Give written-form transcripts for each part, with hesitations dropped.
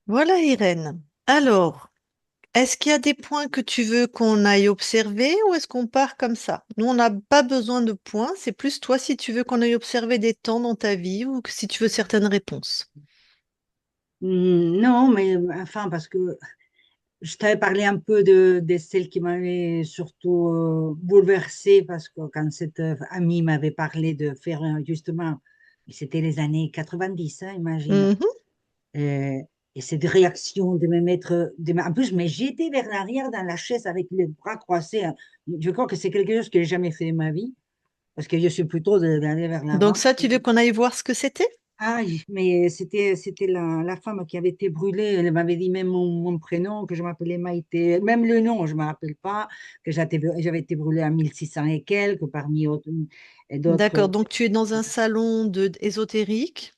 Voilà, Irène. Alors, est-ce qu'il y a des points que tu veux qu'on aille observer ou est-ce qu'on part comme ça? Nous, on n'a pas besoin de points, c'est plus toi si tu veux qu'on aille observer des temps dans ta vie ou que si tu veux certaines réponses. Non, mais enfin, parce que je t'avais parlé un peu de celle qui m'avait surtout bouleversée, parce que quand cette amie m'avait parlé de faire justement, c'était les années 90, hein, imagine, Mhm. euh, et cette réaction de me mettre, en plus, mais j'étais vers l'arrière dans la chaise avec les bras croisés, hein. Je crois que c'est quelque chose que j'ai jamais fait de ma vie, parce que je suis plutôt d'aller vers Donc l'avant. ça, tu veux qu'on aille voir ce que c'était? Ah, mais c'était la femme qui avait été brûlée. Elle m'avait dit même mon prénom, que je m'appelais Maïté. Même le nom, je ne me rappelle pas, que j'avais été brûlée à 1600 et quelques, parmi et D'accord, d'autres. donc tu es dans un salon de ésotérique,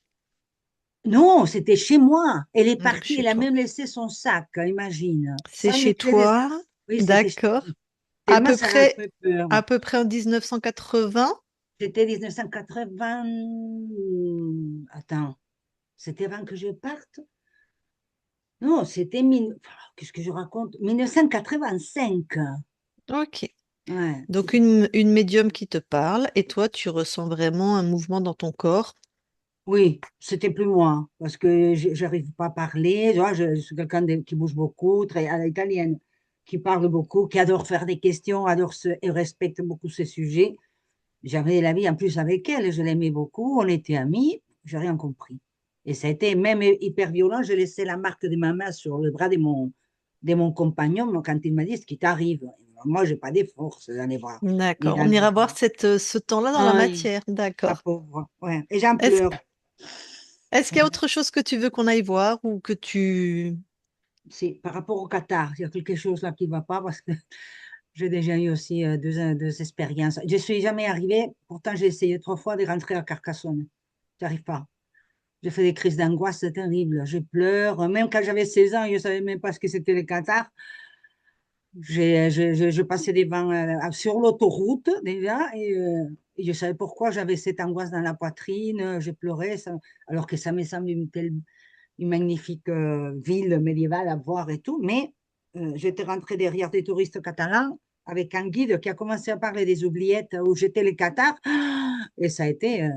Non, c'était chez moi. Elle est donc partie, chez elle a toi. même laissé son sac, imagine, C'est sans les chez clés de... toi, Oui, c'était chez moi. d'accord. Tellement ça m'a fait peur. À peu près en 1980. C'était 1980. Attends, c'était avant que je parte? Non, qu'est-ce que je raconte? 1985. Ok. Ouais, Donc c'était. une médium qui te parle et toi, tu ressens vraiment un mouvement dans ton corps. Oui, c'était plus moi, parce que j'arrive pas à parler. Tu vois, je suis quelqu'un qui bouge beaucoup, très à l'italienne, qui parle beaucoup, qui adore faire des questions, et respecte beaucoup ses sujets. J'avais la vie en plus avec elle, je l'aimais beaucoup, on était amis, j'ai rien compris. Et ça a été même hyper violent, j'ai laissé la marque de ma main sur le bras de mon compagnon quand il m'a dit ce qui t'arrive. Moi, j'ai pas des forces dans les bras, ni D'accord. dans On les ira voir bras. ce temps-là dans la Aïe, matière. la D'accord. pauvre. Ouais. Et j'en Est-ce, pleure. est-ce qu'il y a autre chose que tu veux qu'on aille voir ou que tu... C'est par rapport au Qatar, il y a quelque chose là qui ne va pas parce que j'ai déjà eu aussi deux expériences. Je ne suis jamais arrivée, pourtant j'ai essayé 3 fois de rentrer à Carcassonne. J'arrive pas. J'ai fait des crises d'angoisse terribles. Je pleure. Même quand j'avais 16 ans, je ne savais même pas ce que c'était le Qatar. Je passais devant, sur l'autoroute déjà et je savais pourquoi j'avais cette angoisse dans la poitrine. Je pleurais alors que ça me semble une magnifique ville médiévale à voir et tout. Mais j'étais rentrée derrière des touristes catalans avec un guide qui a commencé à parler des oubliettes où j'étais le Qatar. Et ça a été,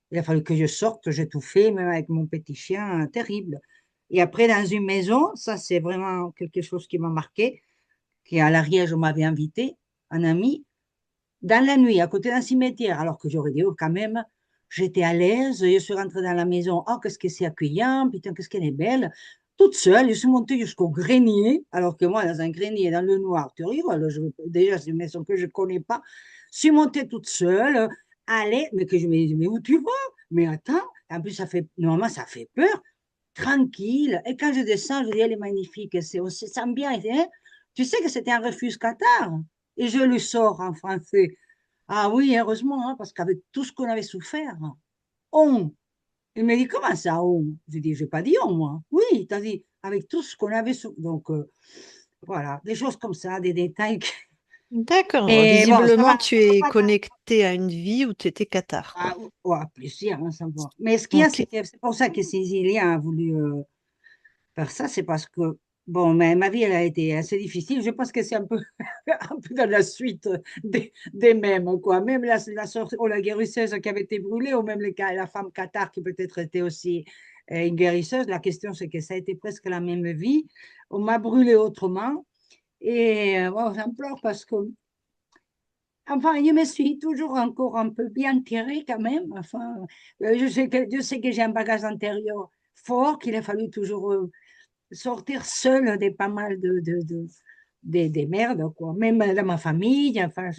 il a fallu que je sorte, j'ai tout fait, même avec mon petit chien, terrible. Et après, dans une maison, ça c'est vraiment quelque chose qui m'a marqué, qui à l'Ariège, on m'avait invité, un ami, dans la nuit, à côté d'un cimetière, alors que j'aurais dit, oh, quand même, j'étais à l'aise, je suis rentrée dans la maison, oh, qu'est-ce que c'est accueillant, putain, qu'est-ce qu'elle est belle. Toute seule, je suis montée jusqu'au grenier, alors que moi, dans un grenier, dans le noir, tu rigoles, déjà, c'est une maison que je ne connais pas. Je suis montée toute seule, allez, mais que je me dis, mais où tu vas? Mais attends, en plus, normalement, ça fait peur, tranquille. Et quand je descends, je dis, elle est magnifique, on se sent bien. Hein. Tu sais que c'était un refuge Qatar. Et je lui sors en français. Ah oui, heureusement, hein, parce qu'avec tout ce qu'on avait souffert, on. Il me dit, comment ça, on? Je dis, je n'ai pas dit on, moi. Oui, tu as dit, avec tout ce qu'on avait souffert. Donc, voilà, des choses comme ça, des détails. D'accord. Mais bon, Visiblement, tu ça es va pas. connecté à une vie où tu étais Qatar, Ah, quoi. ouais, plaisir, hein, ça va. Mais ce qu'il y a, Ok. c'est que c'est pour ça que Cécilia a voulu faire ça, c'est parce que, bon, mais ma vie, elle a été assez difficile. Je pense que c'est un peu, un peu dans la suite des mêmes, quoi. Même la sœur ou la guérisseuse qui avait été brûlée, ou même la femme Qatar qui peut-être était aussi une guérisseuse. La question, c'est que ça a été presque la même vie. On m'a brûlé autrement. Et bon, j'en pleure parce que, enfin, je me suis toujours encore un peu bien tirée quand même. Enfin, je sais que j'ai un bagage antérieur fort, qu'il a fallu toujours sortir seule de pas mal des merdes, quoi. Même dans ma famille, enfin,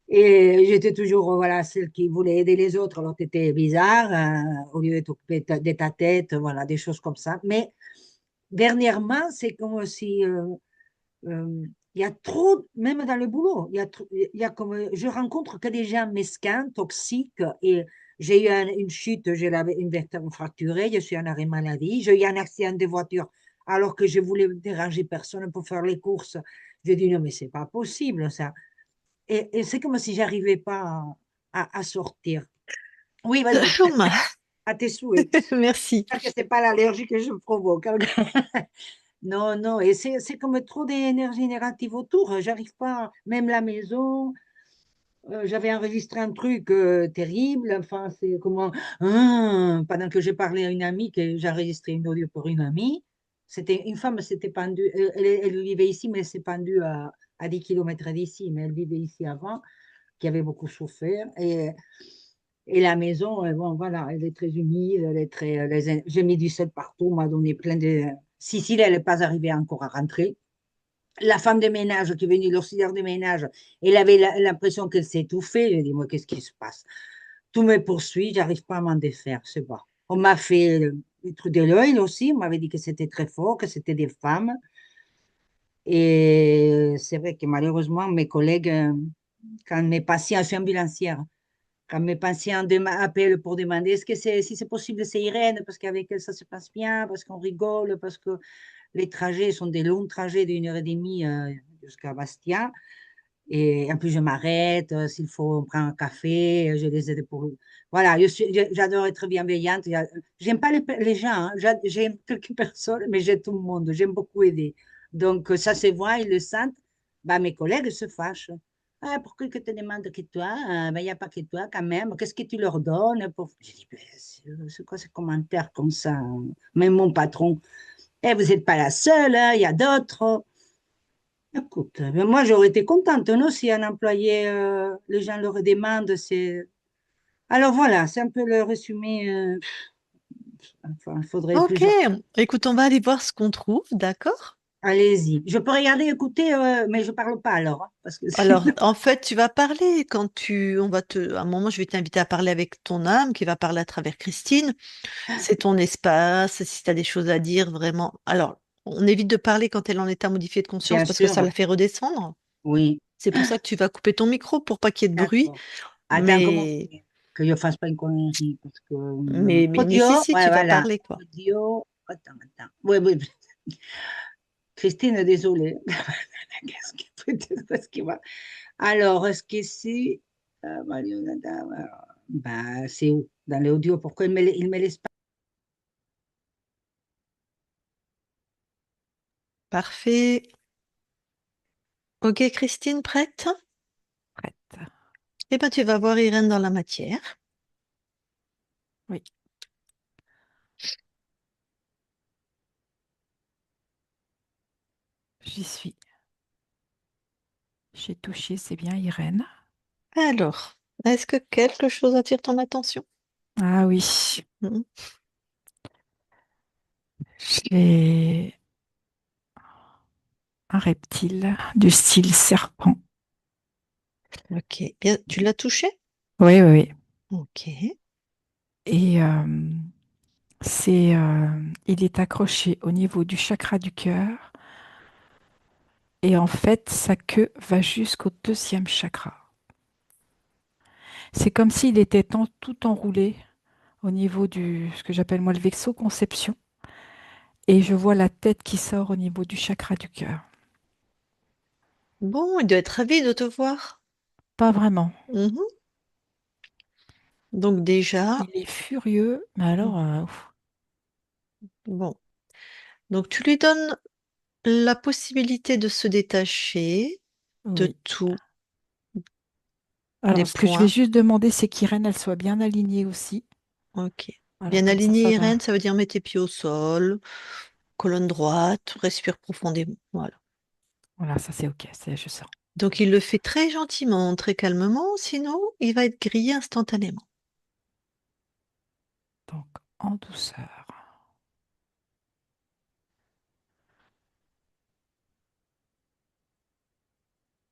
et j'étais toujours, voilà, celle qui voulait aider les autres, alors t'étais bizarre, au lieu de t'occuper de ta tête, voilà, des choses comme ça. Mais dernièrement, c'est comme si euh, il y a trop, même dans le boulot, il y a comme, je rencontre que des gens mesquins, toxiques, et j'ai eu une chute, j'ai une vertèbre fracturée, je suis en arrêt maladie, j'ai eu un accident de voiture alors que je voulais déranger personne pour faire les courses. J'ai dit non, mais c'est pas possible ça. Et c'est comme si j'arrivais pas à sortir. Oui, vas-y. à tes souhaits. Merci. J'espère que c'est pas l'allergie que je provoque. Non, non, et c'est comme trop d'énergie négative autour. J'arrive pas, même la maison. J'avais enregistré un truc terrible. Enfin, c'est comment. Pendant que j'ai parlé à une amie, que j'ai enregistré une audio pour une amie, c'était une femme, s'était pendue. Elle vivait ici, mais elle s'est pendue à 10 kilomètres d'ici. Mais elle vivait ici avant, qui avait beaucoup souffert. Et la maison, bon, voilà, elle est très humide. Elle est très, j'ai mis du sel partout, on m'a donné plein de. Sicile, elle n'est pas arrivée encore à rentrer. La femme de ménage qui est venue, l'auxiliaire de ménage, elle avait l'impression qu'elle s'étouffait. J'ai dit, moi, qu'est-ce qui se passe? Tout me poursuit, j'arrive pas à m'en défaire, je sais pas. On m'a fait le truc de l'œil aussi, on m'avait dit que c'était très fort, que c'était des femmes. Et c'est vrai que malheureusement, mes collègues, quand mes patients, je suis ambulancière, quand mes patients appellent pour demander est-ce que si c'est possible, c'est Irène, parce qu'avec elle, ça se passe bien, parce qu'on rigole, parce que les trajets sont des longs trajets d'une heure et demie jusqu'à Bastia. Et en plus, je m'arrête. S'il faut, on prend un café. Je les aide pour. Voilà, j'adore être bienveillante. J'aime pas les gens. Hein. J'aime quelques personnes, mais j'aime tout le monde. J'aime beaucoup aider. Donc, ça se voit, ils le sentent. Bah, mes collègues se fâchent. Ah, pourquoi que te demandent que toi? Il n'y a pas que toi quand même. Qu'est-ce que tu leur donnes pour... Je dis, ben, c'est quoi ces commentaires comme ça? Hein. Même mon patron. Eh, vous n'êtes pas la seule, hein, il y a d'autres. Écoute, ben moi j'aurais été contente, non, si un employé, les gens leur demandent, c'est... Alors voilà, c'est un peu le résumé. Enfin, il faudrait Ok, plusieurs... écoute, on va aller voir ce qu'on trouve, d'accord? Allez-y. Je peux regarder, écouter, mais je parle pas alors, hein, parce que Alors, sinon... en fait, tu vas parler à un moment, je vais t'inviter à parler avec ton âme qui va parler à travers Christine. C'est ton espace, si tu as des choses à dire, vraiment. Alors, on évite de parler quand elle est en état modifié de conscience Bien parce que ça sûr, la fait redescendre. oui, C'est pour ça que tu vas couper ton micro pour pas qu'il y ait de bruit. d'accord. Attends, comment Mais, que je fasse pas une connerie, parce que... mais audio, si, si, ouais, tu vas voilà. parler, quoi. Audio, attends, attends. Oui, oui. Christine, désolée. Qu'est-ce qui peut-être parce qu'il va... Alors, est-ce que c'est Marionada, bah, c'est où? Dans l'audio, pourquoi il me laisse pas? Parfait. Ok, Christine, prête? Prête. Eh bien, tu vas voir Irène dans la matière. Oui, j'y suis. J'ai touché, c'est bien Irène. Alors, est-ce que quelque chose attire ton attention? Ah oui, Mhm. j'ai un reptile du style serpent. Ok, bien, tu l'as touché? Oui, oui, oui. Ok. Et il est accroché au niveau du chakra du cœur. Et en fait, sa queue va jusqu'au deuxième chakra. C'est comme s'il était tout enroulé au niveau du, ce que j'appelle moi le vexo conception. Et je vois la tête qui sort au niveau du chakra du cœur. Bon, il doit être ravi de te voir. Pas vraiment. Mhm. Donc déjà, Il est furieux, mais alors, ouf, bon. Donc tu lui donnes la possibilité de se détacher de oui. tous les Alors, ce que je vais points. juste demander, c'est qu'Irène, elle soit bien alignée aussi. Ok. Voilà, Bien comme aligné, ça va. Irène, ça veut dire mets tes pieds au sol, colonne droite, respire profondément. Voilà. Voilà, ça c'est OK, je sens. Donc il le fait très gentiment, très calmement, sinon il va être grillé instantanément. Donc, en douceur.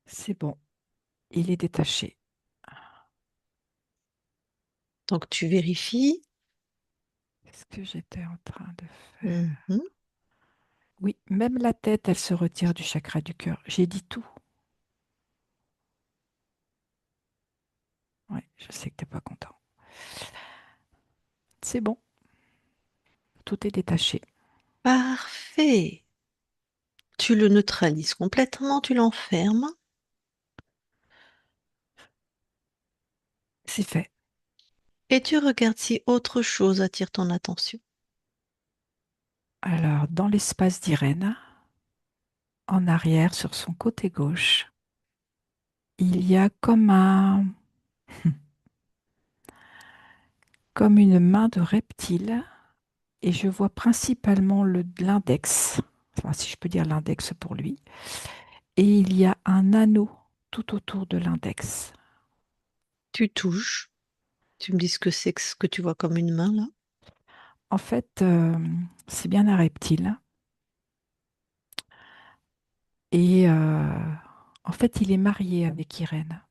C'est bon, il est détaché. Donc tu vérifies. Qu'est-ce que j'étais en train de faire? Mhm. Oui, même la tête, elle se retire du chakra du cœur. J'ai dit tout. Oui, je sais que t'es pas content. C'est bon, tout est détaché. Parfait. Tu le neutralises complètement, tu l'enfermes. C'est fait. Et tu regardes si autre chose attire ton attention. Alors, dans l'espace d'Irène, en arrière, sur son côté gauche, il y a comme une main de reptile, et je vois principalement l'index, enfin, si je peux dire l'index pour lui, et il y a un anneau tout autour de l'index. Tu touches. Tu me dis ce que c'est que ce que tu vois comme une main là. En fait, c'est bien un reptile, et en fait, il est marié avec Irène.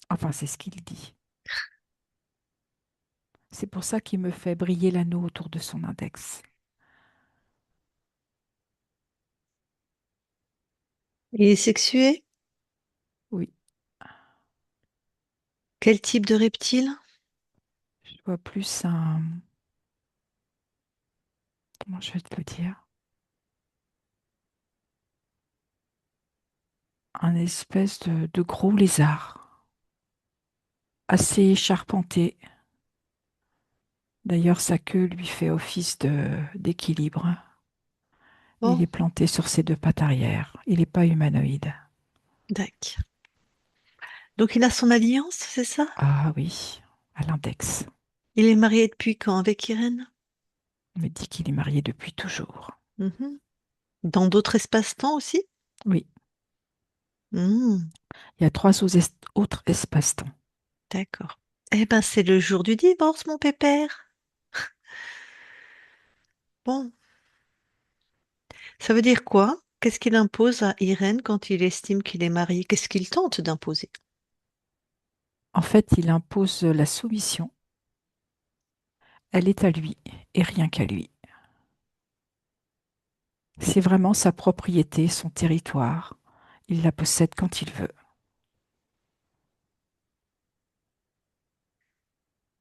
Enfin, c'est ce qu'il dit. C'est pour ça qu'il me fait briller l'anneau autour de son index. Il est sexué? Oui, Quel type de reptile? je vois plus un... Comment je vais te le dire? Un espèce de gros lézard, assez charpenté. D'ailleurs, sa queue lui fait office d'équilibre. Il Bon, est planté sur ses deux pattes arrière. Il n'est pas humanoïde. d'accord. Donc il a son alliance, c'est ça? Ah oui, à l'index. Il est marié depuis quand avec Irène? On me dit qu'il est marié depuis toujours. Mhm. Dans d'autres espaces-temps aussi? Oui, Hmm, il y a trois autres espaces-temps. d'accord. Eh ben, c'est le jour du divorce, mon pépère. Bon, ça veut dire quoi? Qu'est-ce qu'il impose à Irène quand il estime qu'il est marié? Qu'est-ce qu'il tente d'imposer? En fait, il impose la soumission. Elle est à lui et rien qu'à lui. C'est vraiment sa propriété, son territoire. Il la possède quand il veut.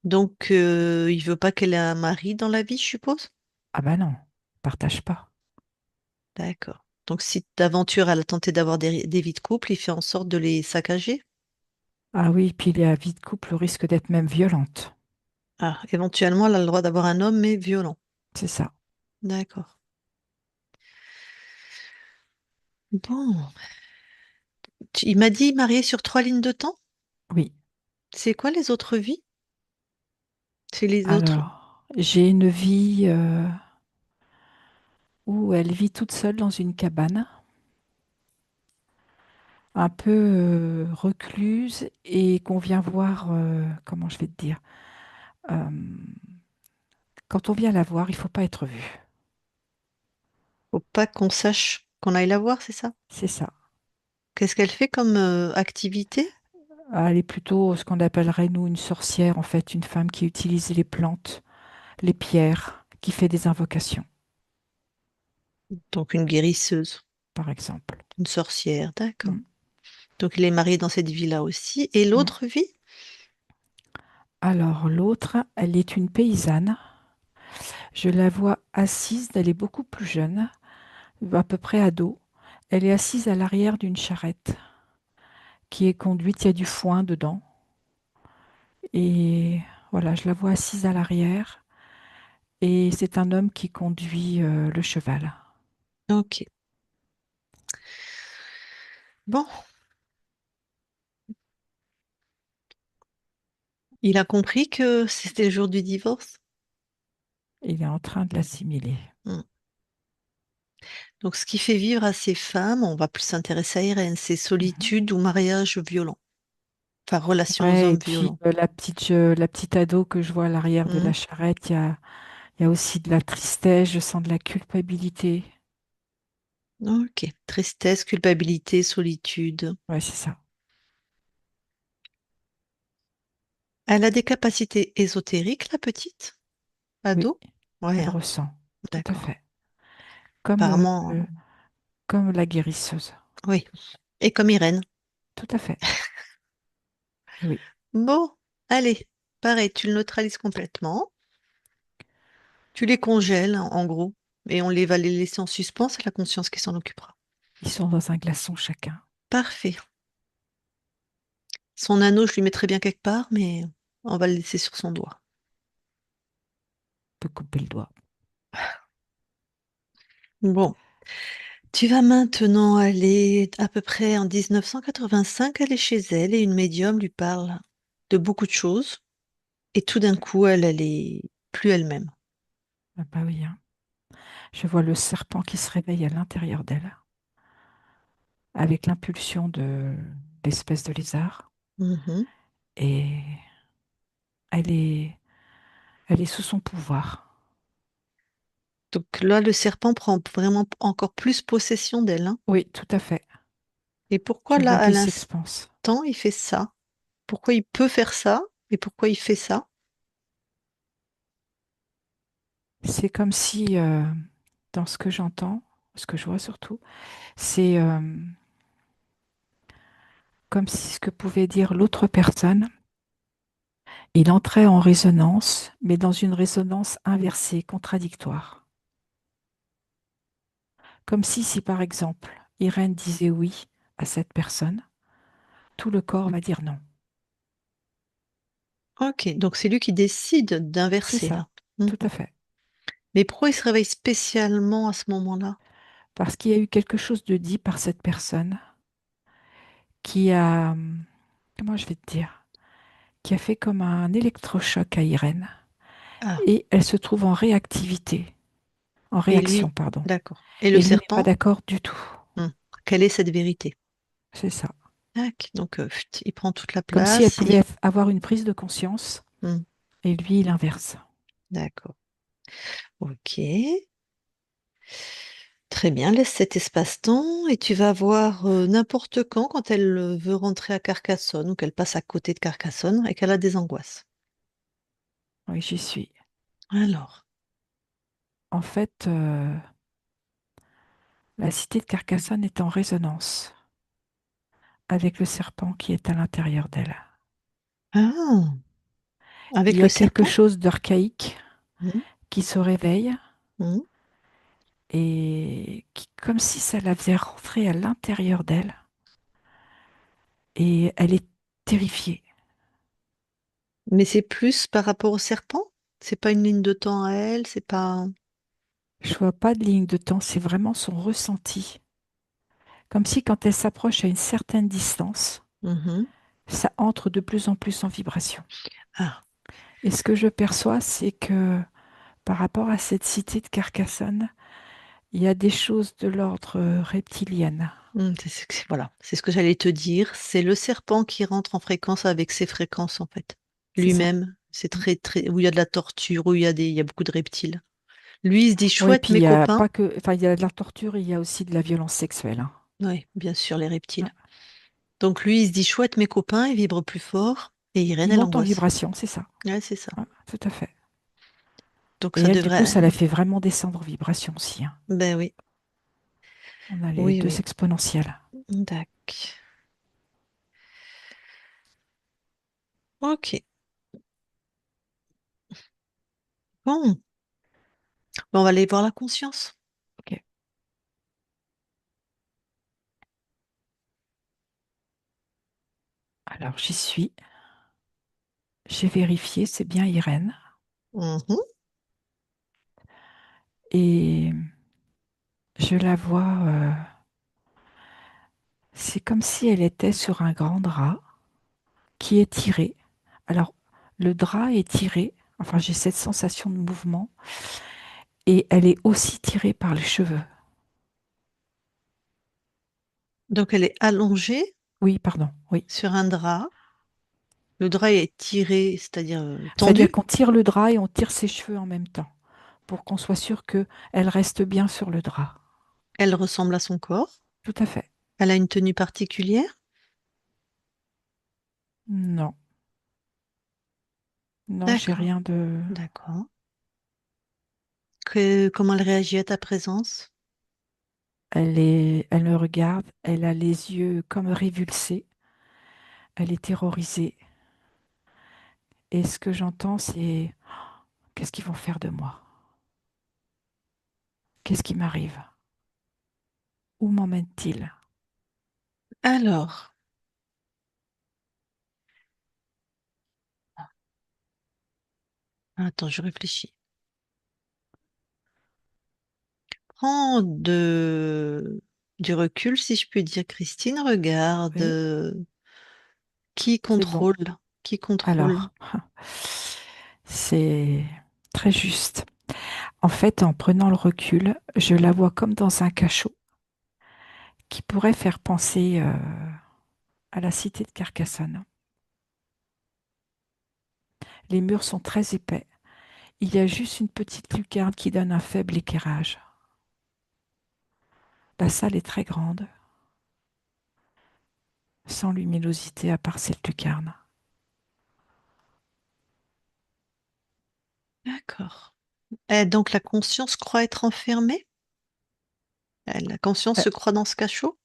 Donc, il veut pas qu'elle ait un mari dans la vie, je suppose? Ah bah non, partage pas. D'accord. Donc, si d'aventure elle a tenté d'avoir des vies de couple, il fait en sorte de les saccager? Ah oui, puis la vie de couple risque d'être même violente. Ah, éventuellement, elle a le droit d'avoir un homme, mais violent. C'est ça. D'accord. Bon. Il m'a dit marié sur 3 lignes de temps? Oui. C'est quoi les autres vies? C'est les autres. Alors, j'ai une vie où elle vit toute seule dans une cabane, un peu recluse, et qu'on vient voir, comment je vais te dire, euh, quand on vient la voir, il faut pas être vu. Faut pas qu'on sache qu'on aille la voir, c'est ça? C'est ça. Qu'est-ce qu'elle fait comme activité? Elle est plutôt ce qu'on appellerait, nous, une sorcière, en fait, une femme qui utilise les plantes, les pierres, qui fait des invocations, Donc une guérisseuse, par exemple. une sorcière, d'accord. Mm, Donc il est marié dans cette vie-là aussi. Et mm. l'autre vie? Alors, l'autre, elle est une paysanne. Je la vois assise, elle est beaucoup plus jeune, à peu près ado. Elle est assise à l'arrière d'une charrette qui est conduite, il y a du foin dedans. Et voilà, je la vois assise à l'arrière. Et c'est un homme qui conduit le cheval. Ok. Bon, il a compris que c'était le jour du divorce. Il est en train de l'assimiler. Hmm. Donc ce qui fait vivre à ces femmes, on va plus s'intéresser à Irène, c'est Mhm. solitude ou mariage violent. Enfin, relation aux Ouais, et hommes puis violents. la petite ado que je vois à l'arrière de Hmm. la charrette, il y a aussi de la tristesse, je sens de la culpabilité. Ok. Tristesse, culpabilité, solitude. Ouais, c'est ça. Elle a des capacités ésotériques, la petite? Oui, Ado? Ouais, elle hein. ressent. Tout à D'accord. fait. Comme, Apparemment, comme la guérisseuse. oui. Et comme Irène. Tout à fait. Et oui, Bon, allez, pareil, tu le neutralises complètement. Tu les congèles, en gros, et va les laisser en suspens, c'est la conscience qui s'en occupera. ils sont dans un glaçon chacun. Parfait. Son anneau, je lui mettrai bien quelque part, mais On va le laisser sur son doigt. On peut couper le doigt. Bon, tu vas maintenant aller à peu près en 1985, elle est chez elle et une médium lui parle de beaucoup de choses. Et tout d'un coup, elle est plus elle-même. Ah bah oui, hein. Je vois le serpent qui se réveille à l'intérieur d'elle, avec l'impulsion de l'espèce de lézard. Mhm. Et elle est, elle est sous son pouvoir. Donc là, le serpent prend vraiment encore plus possession d'elle, hein. Oui, tout à fait. Et pourquoi Je là, vois à qu'elle l'instant, s'expanse. il fait ça? Pourquoi il peut faire ça? Et pourquoi il fait ça? C'est comme si, dans ce que j'entends, ce que je vois surtout, c'est comme si ce que pouvait dire l'autre personne, il entrait en résonance, mais dans une résonance inversée, contradictoire. Comme si par exemple, Irène disait oui à cette personne, tout le corps va dire non. Ok, donc c'est lui qui décide C'est d'inverser ça, là. Mhm. tout à fait. Mais pourquoi il se réveille spécialement à ce moment-là? Parce qu'il y a eu quelque chose de dit par cette personne qui a, comment je vais te dire, qui a fait comme un électrochoc à Irène. Ah, Et elle se trouve en réactivité, en et réaction, lui, pardon. d'accord. Et le Et lui n'est pas serpent, d'accord du tout. quelle est cette vérité? C'est ça. Tac, donc il prend toute la Comme si elle place. pouvait avoir une prise de conscience Hmm, et lui, il inverse. d'accord. Ok. Très bien, laisse cet espace-temps et tu vas voir n'importe quand elle veut rentrer à Carcassonne ou qu'elle passe à côté de Carcassonne et qu'elle a des angoisses. Oui, j'y suis. Alors, En fait, la cité de Carcassonne est en résonance avec le serpent qui est à l'intérieur d'elle. ah, Il avec y le a quelque serpent? chose d'archaïque Hmm, qui se réveille hmm. et qui, comme si ça la faisait rentrer à l'intérieur d'elle. Et elle est terrifiée. Mais c'est plus par rapport au serpent? C'est pas une ligne de temps à elle, c'est pas. Je vois pas de ligne de temps, c'est vraiment son ressenti. Comme si quand elle s'approche à une certaine distance, Mhm. ça entre de plus en plus en vibration. Ah, Et ce que je perçois, c'est que par rapport à cette cité de Carcassonne, il y a des choses de l'ordre reptilien. voilà, c'est ce que j'allais te dire. C'est le serpent qui rentre en fréquence avec ses fréquences en fait. C'est ça. Lui-même, c'est très très où il y a de la torture, où il y a beaucoup de reptiles. Lui, il se dit Oui, chouette puis il mes y a copains. pas que, enfin, il y a de la torture, il y a aussi de la violence sexuelle, hein. Oui, bien sûr, les Ouais. reptiles. Donc lui, il se dit chouette mes copains, il vibre plus fort. Et Irène, Il elle monte en angoisse. vibration, c'est ça. Ouais, c'est ça. Ouais, tout à fait. Donc Et ça elle, du coup, devrait. ça la fait vraiment descendre en vibration aussi, hein. Ben oui, On a les oui, deux oui. exponentielles. Dac. Ok. Bon. On va aller voir la conscience. Ok. Alors, j'y suis. J'ai vérifié, c'est bien Irène. Mhm. Et je la vois, c'est comme si elle était sur un grand drap qui est tiré. Alors, le drap est tiré, enfin, j'ai cette sensation de mouvement, et elle est aussi tirée par les cheveux. Donc elle est allongée Oui, pardon, oui. sur un drap. Le drap est tiré, c'est-à-dire C'est-à-dire tendu. qu'on tire le drap et on tire ses cheveux en même temps, pour qu'on soit sûr qu'elle reste bien sur le drap. Elle ressemble à son corps. Tout à fait. Elle a une tenue particulière. Non, non, j'ai D'accord. rien de... D'accord. Comment elle réagit à ta présence? Elle me regarde, elle a les yeux comme révulsés, elle est terrorisée. Et ce que j'entends, c'est qu'est-ce qu'ils vont faire de moi? Qu'est-ce qui m'arrive? Où m'emmène-t-il? Alors, Attends, je réfléchis. Prends du recul, si je puis dire, Christine. Regarde Oui, qui c'est bon. contrôle. Qui contrôle. Alors, c'est très juste. En fait, en prenant le recul, je la vois comme dans un cachot qui pourrait faire penser à la cité de Carcassonne. Les murs sont très épais. Il y a juste une petite lucarne qui donne un faible éclairage. La salle est très grande, sans luminosité à part cette lucarne. D'accord. Donc la conscience croit être enfermée? La conscience Euh, se croit dans ce cachot?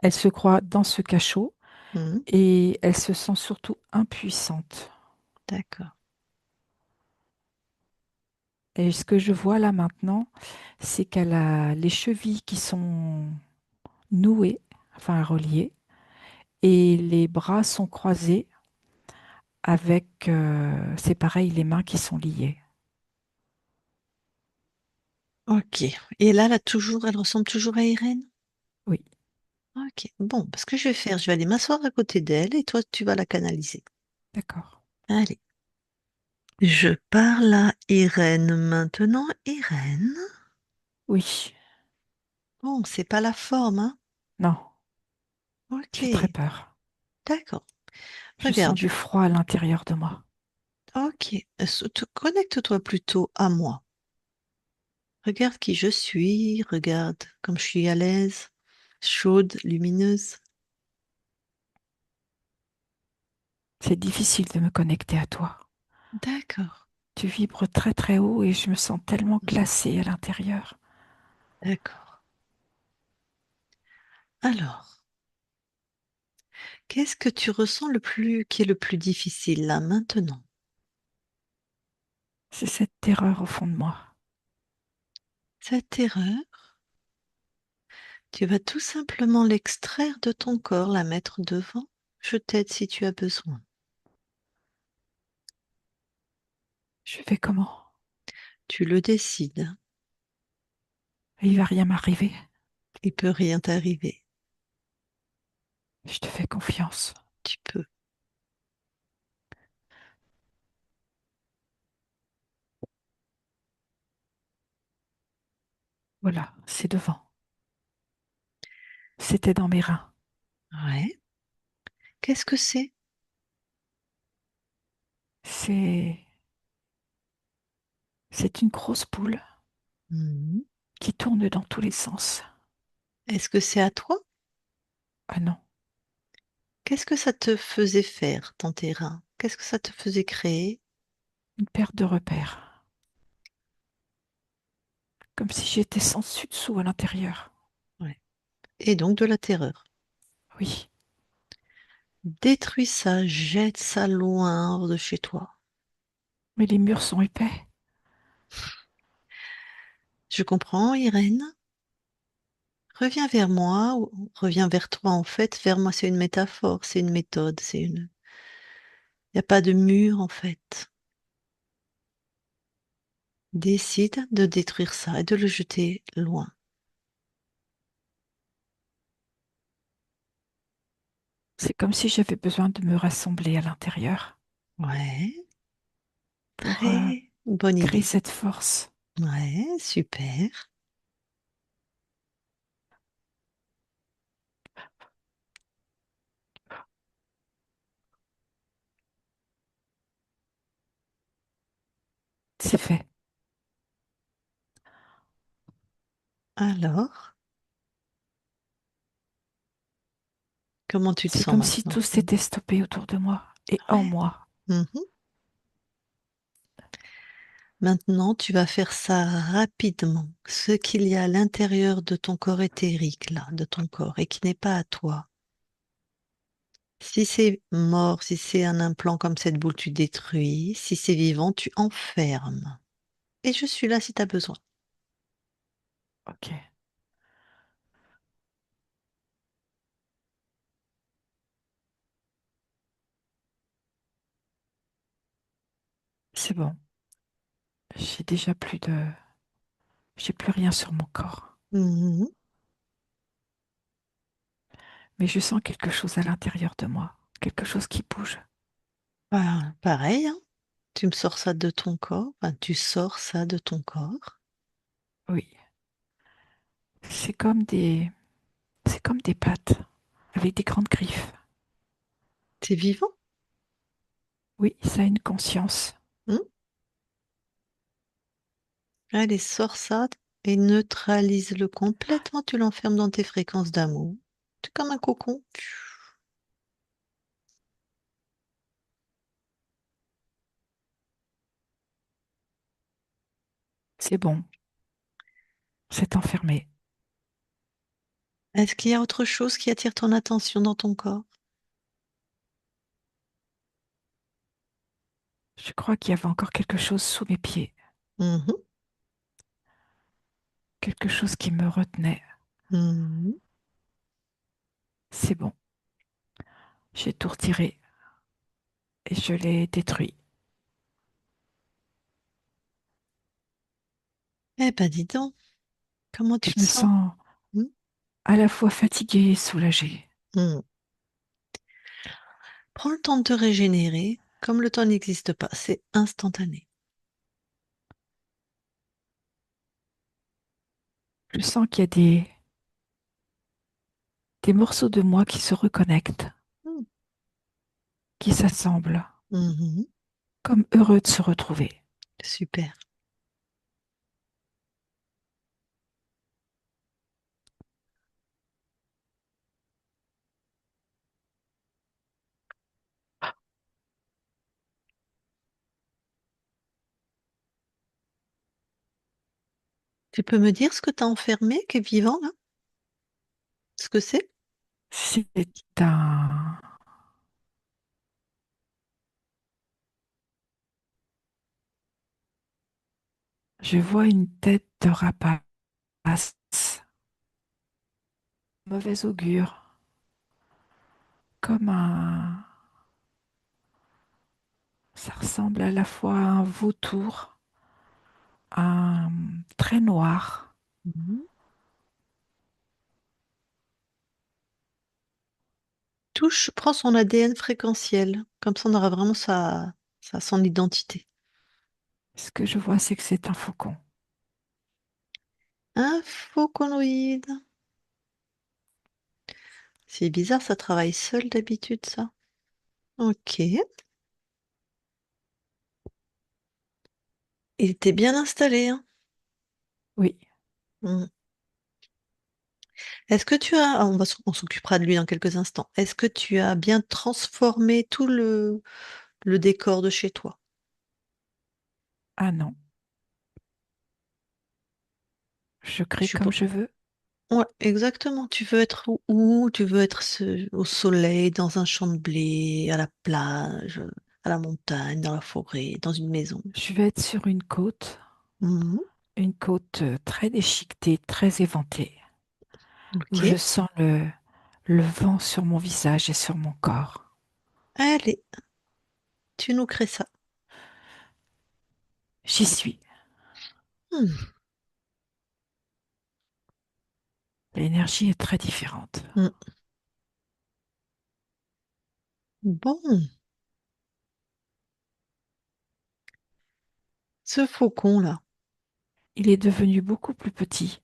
Elle se croit dans ce cachot Mhm. et elle se sent surtout impuissante. D'accord. Et ce que je vois là maintenant, c'est qu'elle a les chevilles qui sont nouées, enfin reliées, et les bras sont croisés avec, c'est pareil, les mains qui sont liées. Ok. Et là, elle ressemble toujours à Irène? Oui, Ok. Bon, ce que je vais faire, je vais aller m'asseoir à côté d'elle et toi, tu vas la canaliser. d'accord. Allez. Je parle à Irène maintenant. Irène? Oui, Bon, c'est pas la forme, hein? non, j'ai très Ok. peur. D'accord. Je sens Regarde. du froid à l'intérieur de moi. Ok. Connecte-toi plutôt à moi. Regarde qui je suis. Regarde comme je suis à l'aise. Chaude, lumineuse. C'est difficile de me connecter à toi. D'accord. Tu vibres très très haut et je me sens tellement glacée à l'intérieur. D'accord. Alors, qu'est-ce que tu ressens qui est le plus difficile là maintenant? C'est cette terreur au fond de moi. Cette terreur, tu vas tout simplement l'extraire de ton corps, la mettre devant. Je t'aide si tu as besoin. Je fais comment? Tu le décides. Il va rien m'arriver. Il peut rien t'arriver. Je te fais confiance. Tu peux. Voilà, c'est devant. C'était dans mes reins. Ouais. Qu'est-ce que c'est? C'est c'est une grosse boule Mhm. qui tourne dans tous les sens. Est-ce que c'est à toi? Ah non, Qu'est-ce que ça te faisait faire, ton terrain? Qu'est-ce que ça te faisait créer? une perte de repère. Comme si j'étais sans dessus-dessous à l'intérieur. Ouais. Et donc de la terreur. Oui, Détruis ça, jette ça loin hors de chez toi. mais les murs sont épais. Je comprends, Irène. Reviens vers moi, ou reviens vers toi en fait. Vers moi, c'est une métaphore, c'est une méthode, c'est une. Il n'y a pas de mur en fait. Décide de détruire ça et de le jeter loin. C'est comme si j'avais besoin de me rassembler à l'intérieur Ouais, pour très bonne créer idée. cette force. Ouais, super. C'est fait. Alors, comment tu te C'est sens comme si maintenant? tout s'était stoppé autour de moi et en Ouais. moi. Mhm. Maintenant, tu vas faire ça rapidement. Ce qu'il y a à l'intérieur de ton corps éthérique, là, de ton corps, et qui n'est pas à toi. Si c'est mort, si c'est un implant comme cette boule, tu détruis. Si c'est vivant, tu enfermes. Et je suis là si tu as besoin. Ok, c'est bon. J'ai déjà plus de... J'ai plus rien sur mon corps. Mhm. Mais je sens quelque chose à l'intérieur de moi. Quelque chose qui bouge. Bah, pareil, hein. Tu me sors ça de ton corps. Enfin, tu sors ça de ton corps. Oui. C'est comme des... C'est comme des pattes avec des grandes griffes. T'es vivant? Oui, ça a une conscience. Hmm. Allez, sors ça et neutralise-le complètement. Tu l'enfermes dans tes fréquences d'amour. C'est comme un cocon. C'est bon. C'est enfermé. Est-ce qu'il y a autre chose qui attire ton attention dans ton corps? Je crois qu'il y avait encore quelque chose sous mes pieds. Mhm. Quelque chose qui me retenait. Mhm. C'est bon. J'ai tout retiré et je l'ai détruit. Eh ben, dis donc, comment tu Je te me sens? sens Hmm. à la fois fatiguée et soulagée. Hmm. Prends le temps de te régénérer. Comme le temps n'existe pas, c'est instantané. Je sens qu'il y a des morceaux de moi qui se reconnectent, Hmm. qui s'assemblent, Mhm. comme heureux de se retrouver. Super. Tu peux me dire ce que tu as enfermé qui est vivant là? Ce que c'est? C'est un... Je vois une tête de rapace, mauvais augure, comme un... Ça ressemble à la fois à un vautour, un très noir. Mhm. Touche, prends son ADN fréquentiel. Comme ça, on aura vraiment son identité. Ce que je vois, c'est que c'est un faucon. Un fauconoïde. C'est bizarre, ça travaille seul d'habitude, ça. Ok. Il était bien installé, hein. Oui, Mm. Est-ce que tu as, ah, on s'occupera de lui dans quelques instants. Est-ce que tu as bien transformé tout le décor de chez toi? ah non, je crée Je suis comme pas- je veux. Ouais, exactement. Tu veux être où? Tu veux être au soleil, dans un champ de blé, à la plage, à la montagne, dans la forêt, dans une maison. Je vais être sur Mhm. une côte très déchiquetée, très éventée, où je Ok. sens le vent sur mon visage et sur mon corps. Allez, tu nous crées ça. J'y suis. Hmm. L'énergie est très différente. Hmm. Bon, ce faucon-là. Il est devenu beaucoup plus petit.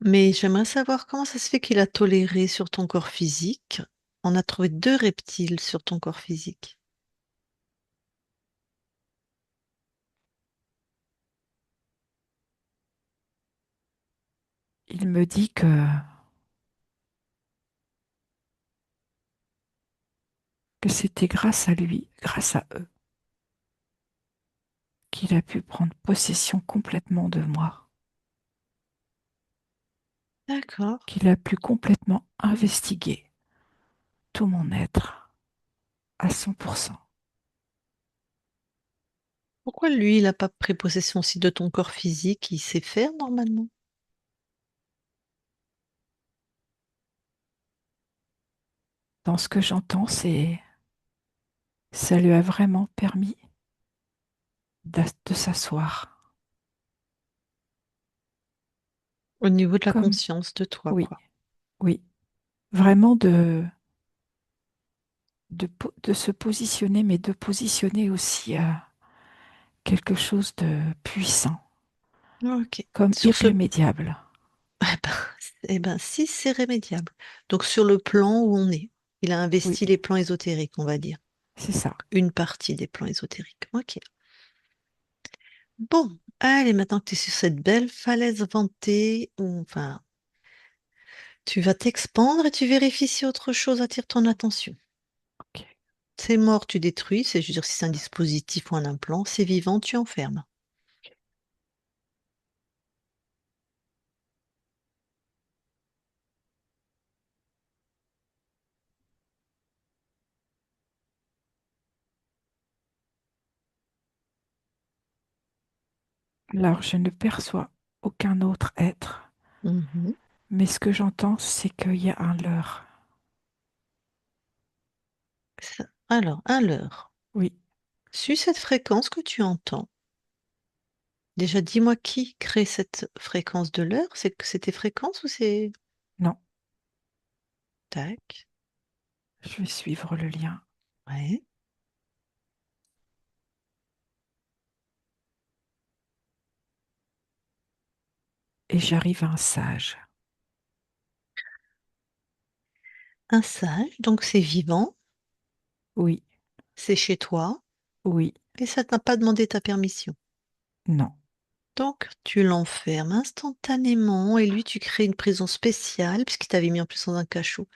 Mais j'aimerais savoir comment ça se fait qu'il a toléré sur ton corps physique. On a trouvé deux reptiles sur ton corps physique. Il me dit que c'était grâce à lui, grâce à eux, qu'il a pu prendre possession complètement de moi, D'accord. qu'il a pu complètement investiguer tout mon être à 100%. Pourquoi lui, il n'a pas pris possession aussi de ton corps physique? Il sait faire normalement. Dans ce que j'entends, ça lui a vraiment permis de s'asseoir. Au niveau de la Comme, conscience de toi, oui, quoi. oui, vraiment de se positionner, mais de positionner aussi quelque chose de puissant, Ok. comme Sur ce, irrémédiable. eh ben, si c'est rémédiable. Donc sur le plan où on est, il a Oui, investi les plans ésotériques, on va dire. c'est ça. Une partie des plans ésotériques. Ok. Bon, allez, maintenant que tu es sur cette belle falaise ventée, enfin, tu vas t'expandre et tu vérifies si autre chose attire ton attention. Ok. C'est mort, tu détruis. C'est, je veux dire, si c'est un dispositif ou un implant, c'est vivant, tu enfermes. Alors, je ne perçois aucun autre être, Mhm. mais ce que j'entends, c'est qu'il y a un leurre. Alors, un leurre. Oui, Suis cette fréquence que tu entends. Déjà, dis-moi qui crée cette fréquence de leurre. C'est tes fréquences ou c'est... non, Tac. je vais suivre le lien. Ouais. Et j'arrive à un sage. Un sage, donc c'est vivant, Oui, c'est chez toi, oui, et ça n'a pas demandé ta permission. non. Donc, tu l'enfermes instantanément et lui, tu crées une prison spéciale puisqu'il t'avait mis en plus dans un cachot.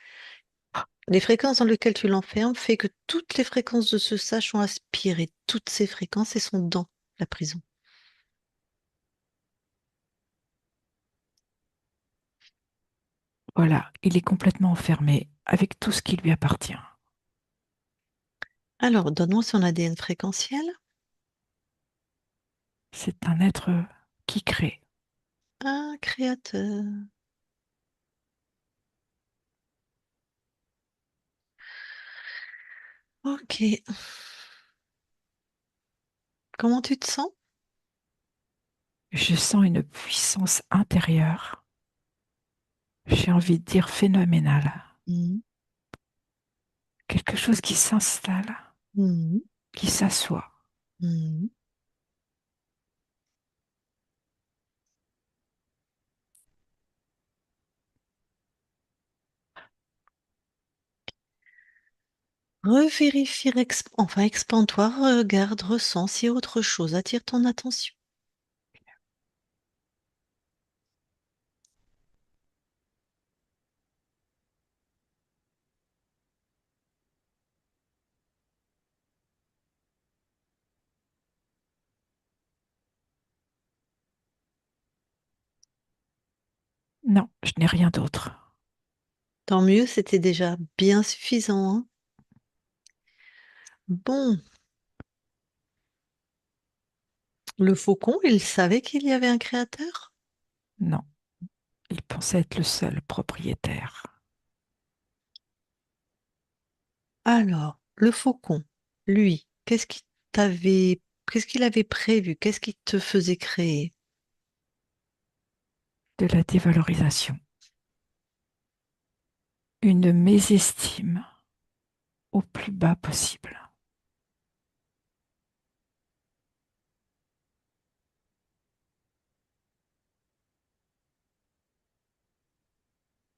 Les fréquences dans lesquelles tu l'enfermes fait que toutes les fréquences de ce sage sont aspirées, toutes ces fréquences et sont dans la prison. Voilà, il est complètement enfermé avec tout ce qui lui appartient. Alors, donne-moi son ADN fréquentiel. C'est un être qui crée. Un créateur. Ok. Comment tu te sens? Je sens une puissance intérieure, j'ai envie de dire phénoménale. Mhm. Quelque chose qui s'installe, Mhm. qui s'assoit. Mhm. Revérifie, enfin expande-toi, regarde, ressens si autre chose attire ton attention. Non, je n'ai rien d'autre. Tant mieux, c'était déjà bien suffisant, hein. Bon, le faucon, il savait qu'il y avait un créateur? Non, il pensait être le seul propriétaire Alors, le faucon, lui, qu'est-ce qu'il avait prévu? Qu'est-ce qui te faisait créer? de la dévalorisation, une mésestime au plus bas possible.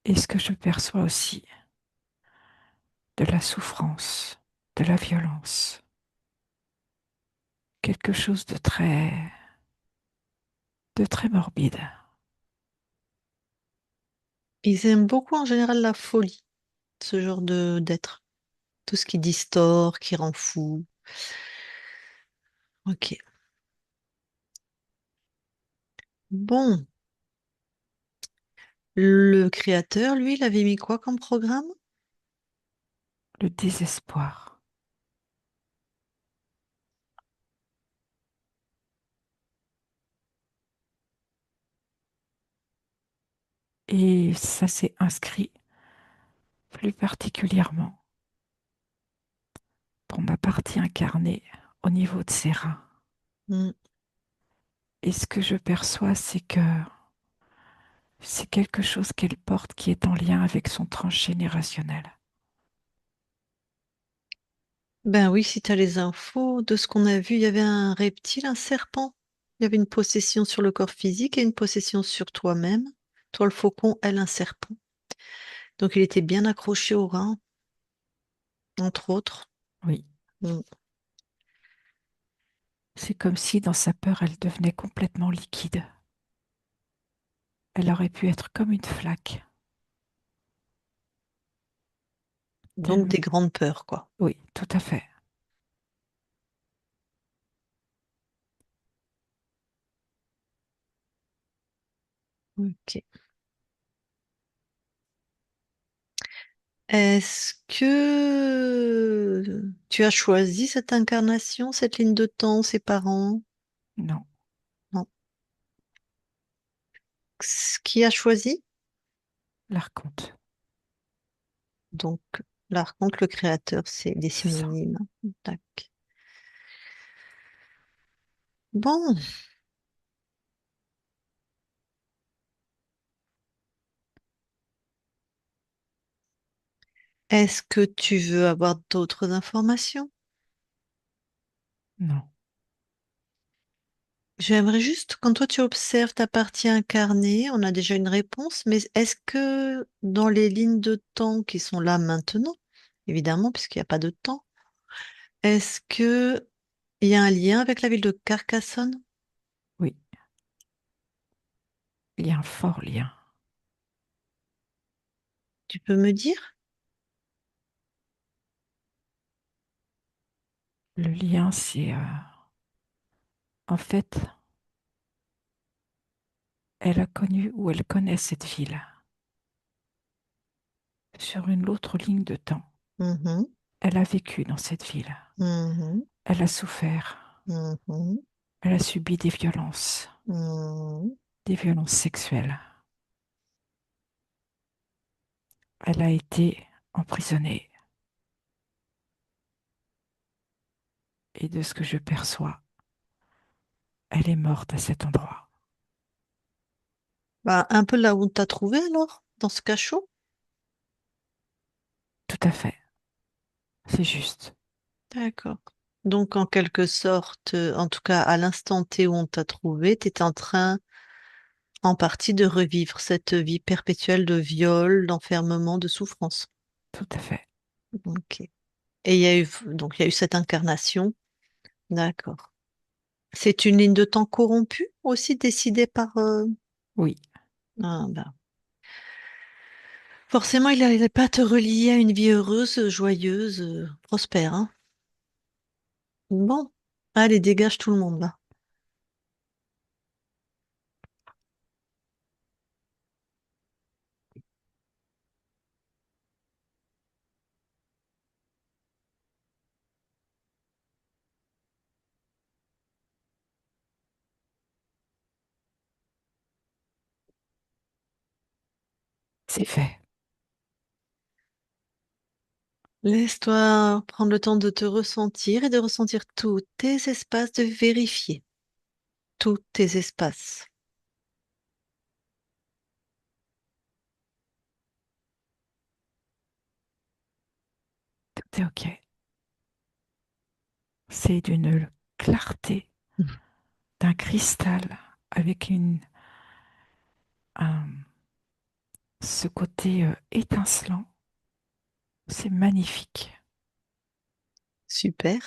Et ce que je perçois aussi, de la souffrance, de la violence, quelque chose de très morbide. Ils aiment beaucoup en général la folie, ce genre de d'être. Tout ce qui distord, qui rend fou. Ok. Bon, le créateur, lui, il avait mis quoi comme programme? Le désespoir. Et ça s'est inscrit plus particulièrement pour ma partie incarnée au niveau de ses reins. Mm. Et ce que je perçois, c'est que c'est quelque chose qu'elle porte qui est en lien avec son transgénérationnel. Ben oui, si tu as les infos de ce qu'on a vu, il y avait un reptile, un serpent. Il y avait une possession sur le corps physique et une possession sur toi-même. Toi, le faucon, elle, un serpent. Donc, il était bien accroché au rein, entre autres. Oui, Mm. c'est comme si dans sa peur, elle devenait complètement liquide. Elle aurait pu être comme une flaque. Donc, Tellement. des grandes peurs, quoi. Oui, tout à fait. Ok. Est-ce que tu as choisi cette incarnation, cette ligne de temps, ses parents? Non, Non. Qui a choisi? l'archonte, Donc, l'archonte, le créateur, c'est des c'est ça. synonymes. Tac. Bon, est-ce que tu veux avoir d'autres informations? Non, J'aimerais juste, quand toi tu observes ta partie incarnée, on a déjà une réponse, mais est-ce que dans les lignes de temps qui sont là maintenant, évidemment, puisqu'il n'y a pas de temps, est-ce que il y a un lien avec la ville de Carcassonne? oui, il y a un fort lien. Tu peux me dire? Le lien, c'est en fait, elle a connu ou elle connaît cette ville sur une autre ligne de temps. Mhm, Elle a vécu dans cette ville. mhm, Elle a souffert. mhm, Elle a subi mhm. des violences sexuelles. Elle a été emprisonnée. Et de ce que je perçois, elle est morte à cet endroit. Bah, un peu là où t'as trouvé alors, dans ce cachot? Tout à fait, c'est juste. D'accord. Donc, en quelque sorte, en tout cas, à l'instant T où on t'a trouvé, tu es en train, en partie, de revivre cette vie perpétuelle de viol, d'enfermement, de souffrance. Tout à fait. Ok. Et il y a eu cette incarnation. D'accord. C'est une ligne de temps corrompue aussi, décidée par. Oui, Ah, ben. Forcément, il n'allait pas te relier à une vie heureuse, joyeuse, prospère, hein. Bon. Allez, dégage tout le monde, là. c'est fait. Laisse-toi prendre le temps de te ressentir et de ressentir tous tes espaces, de vérifier tous tes espaces. Tout est OK. C'est d'une clarté, d'un cristal avec un- ce côté étincelant. C'est magnifique. Super.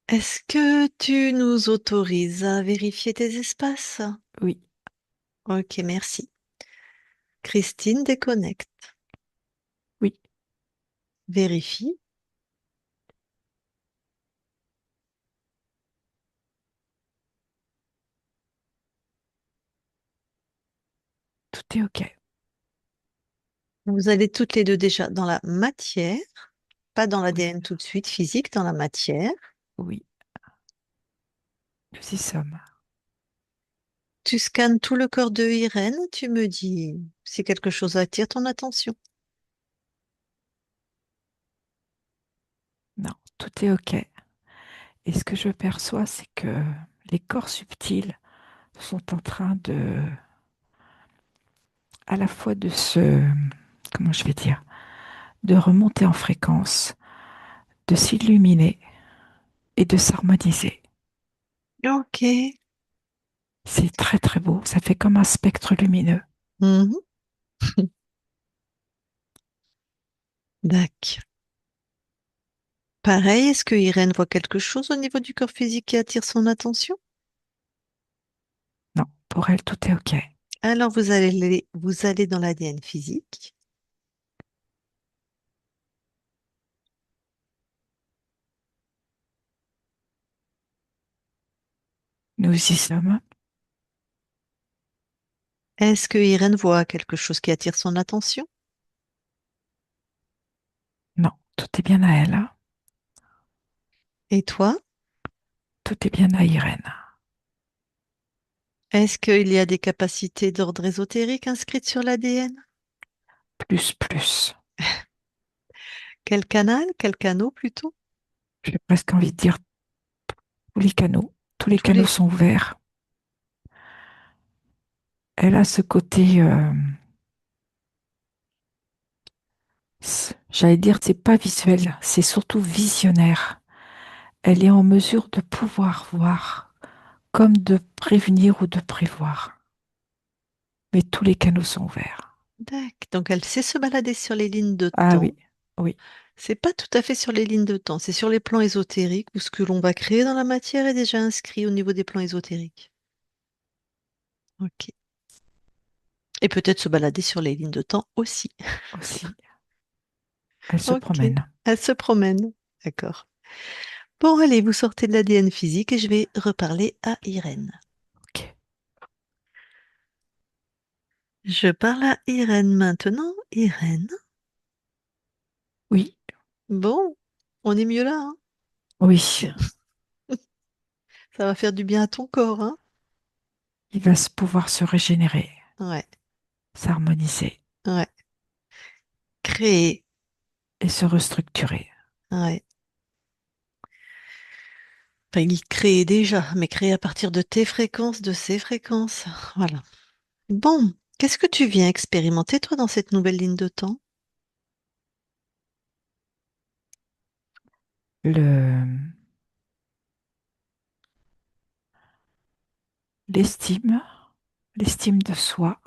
Est-ce que tu nous autorises à vérifier tes espaces? Oui, Ok, merci. Christine déconnecte. oui, Vérifie. tout est OK. Vous allez toutes les deux déjà dans la matière, pas dans Oui, l'ADN tout de suite, physique, dans la matière. oui, nous y sommes. Tu scannes tout le corps de Irène, tu me dis si quelque chose attire ton attention. Non, tout est OK. Et ce que je perçois, c'est que les corps subtils sont en train à la fois comment je vais dire, de remonter en fréquence, de s'illuminer et de s'harmoniser. Ok. C'est très très beau, ça fait comme un spectre lumineux. Mhm. D'accord. Pareil, est-ce que Irène voit quelque chose au niveau du corps physique qui attire son attention? Non, pour elle, tout est OK. Alors vous allez dans l'ADN physique. Nous y sommes. Est-ce que Irène voit quelque chose qui attire son attention? Non, tout est bien à elle, hein. Et toi? Tout est bien à Irène. Est-ce qu'il y a des capacités d'ordre ésotérique inscrites sur l'ADN? Plus, plus. Quel canal? Quel canot plutôt? J'ai presque envie de dire tous les canaux. Tous les Tous canaux les... sont ouverts. Elle a ce côté, j'allais dire, c'est pas visuel, c'est surtout visionnaire. Elle est en mesure de pouvoir voir, comme de prévenir ou de prévoir. Mais tous les canaux sont ouverts. D'accord. Donc elle sait se balader sur les lignes de Ah temps. oui, oui, C'est pas tout à fait sur les lignes de temps, c'est sur les plans ésotériques où ce que l'on va créer dans la matière est déjà inscrit au niveau des plans ésotériques. Ok. Et peut-être se balader sur les lignes de temps aussi. aussi. Elle se Ok. promène. Elle se promène. D'accord. Bon, allez, vous sortez de l'ADN physique et je vais reparler à Irène. Ok. Je parle à Irène maintenant. Irène. Oui, Bon, on est mieux là, hein. oui. Ça va faire du bien à ton corps, hein. Il va se pouvoir se régénérer, Ouais, s'harmoniser ouais. Créer. et se restructurer. Ouais. Enfin, il crée déjà, mais crée à partir de tes fréquences, de ses fréquences. Voilà. Bon, qu'est-ce que tu viens expérimenter, toi, dans cette nouvelle ligne de temps? Le, l'estime, l'estime de soi,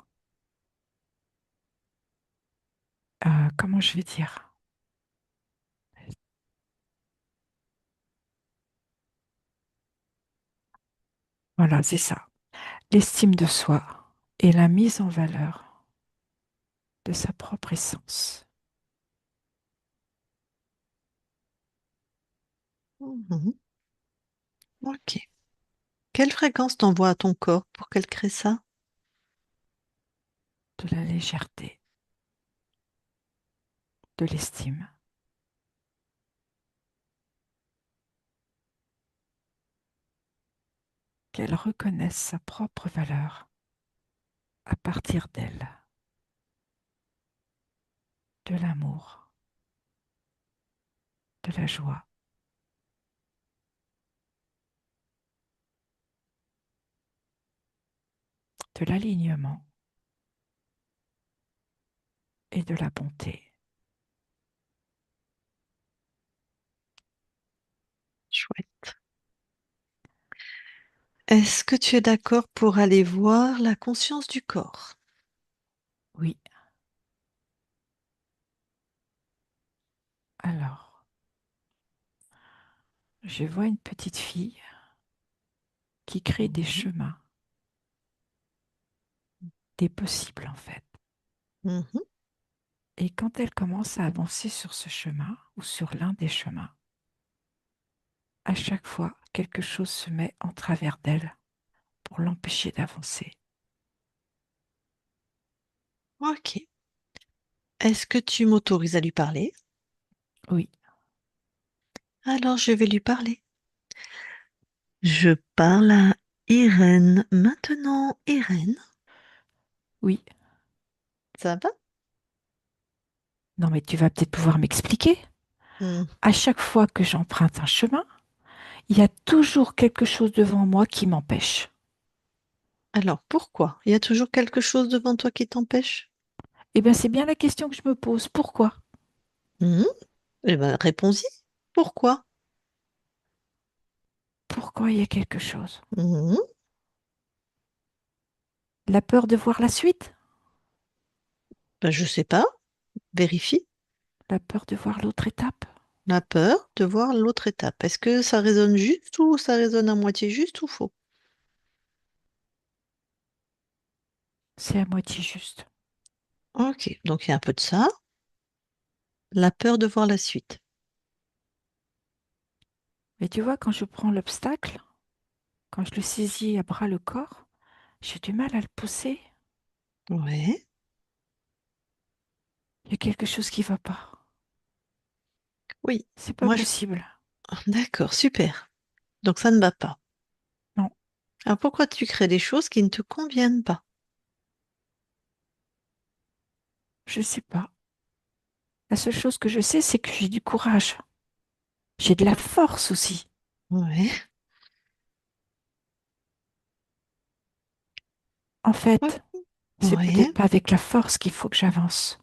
comment je vais dire? Voilà, c'est ça. L'estime de soi et la mise en valeur de sa propre essence. Mhm. Ok. Quelle fréquence t'envoie à ton corps pour qu'elle crée ça? De la légèreté, de l'estime, qu'elle reconnaisse sa propre valeur à partir d'elle, de l'amour, de la joie, de l'alignement et de la bonté. Chouette. Est-ce que tu es d'accord pour aller voir la conscience du corps? Oui, alors, je vois une petite fille qui crée des Mhm. chemins, des possibles en fait. Mhm. Et quand elle commence à avancer sur ce chemin ou sur l'un des chemins, à chaque fois, quelque chose se met en travers d'elle pour l'empêcher d'avancer. Ok. Est-ce que tu m'autorises à lui parler? Oui, Alors je vais lui parler. Je parle à Irène. Maintenant, Irène, oui. ça va? Non, mais tu vas peut-être pouvoir m'expliquer. Hmm. À chaque fois que j'emprunte un chemin, Il y a toujours quelque chose devant moi qui m'empêche. Alors, pourquoi? Il y a toujours quelque chose devant toi qui t'empêche? Eh bien, c'est bien la question que je me pose. Pourquoi? Mhm. Eh ben, réponds-y. Pourquoi? Pourquoi il y a quelque chose? Mhm. La peur de voir la suite? Ben, je sais pas. Vérifie. La peur de voir l'autre étape? La peur de voir l'autre étape. Est-ce que ça résonne juste ou ça résonne à moitié juste ou faux? C'est à moitié juste. Ok, donc il y a un peu de ça. La peur de voir la suite. Mais tu vois, quand je prends l'obstacle, quand je le saisis à bras le corps, j'ai du mal à le pousser. Ouais. Il y a quelque chose qui va pas. Oui. C'est pas Moi, possible. D'accord, super. Donc ça ne va pas. Non, Alors pourquoi tu crées des choses qui ne te conviennent pas? je sais pas. La seule chose que je sais, c'est que j'ai du courage. J'ai de la force aussi. Ouais. En Ouais. fait, c'est Ouais. peut-être pas avec la force qu'il faut que j'avance.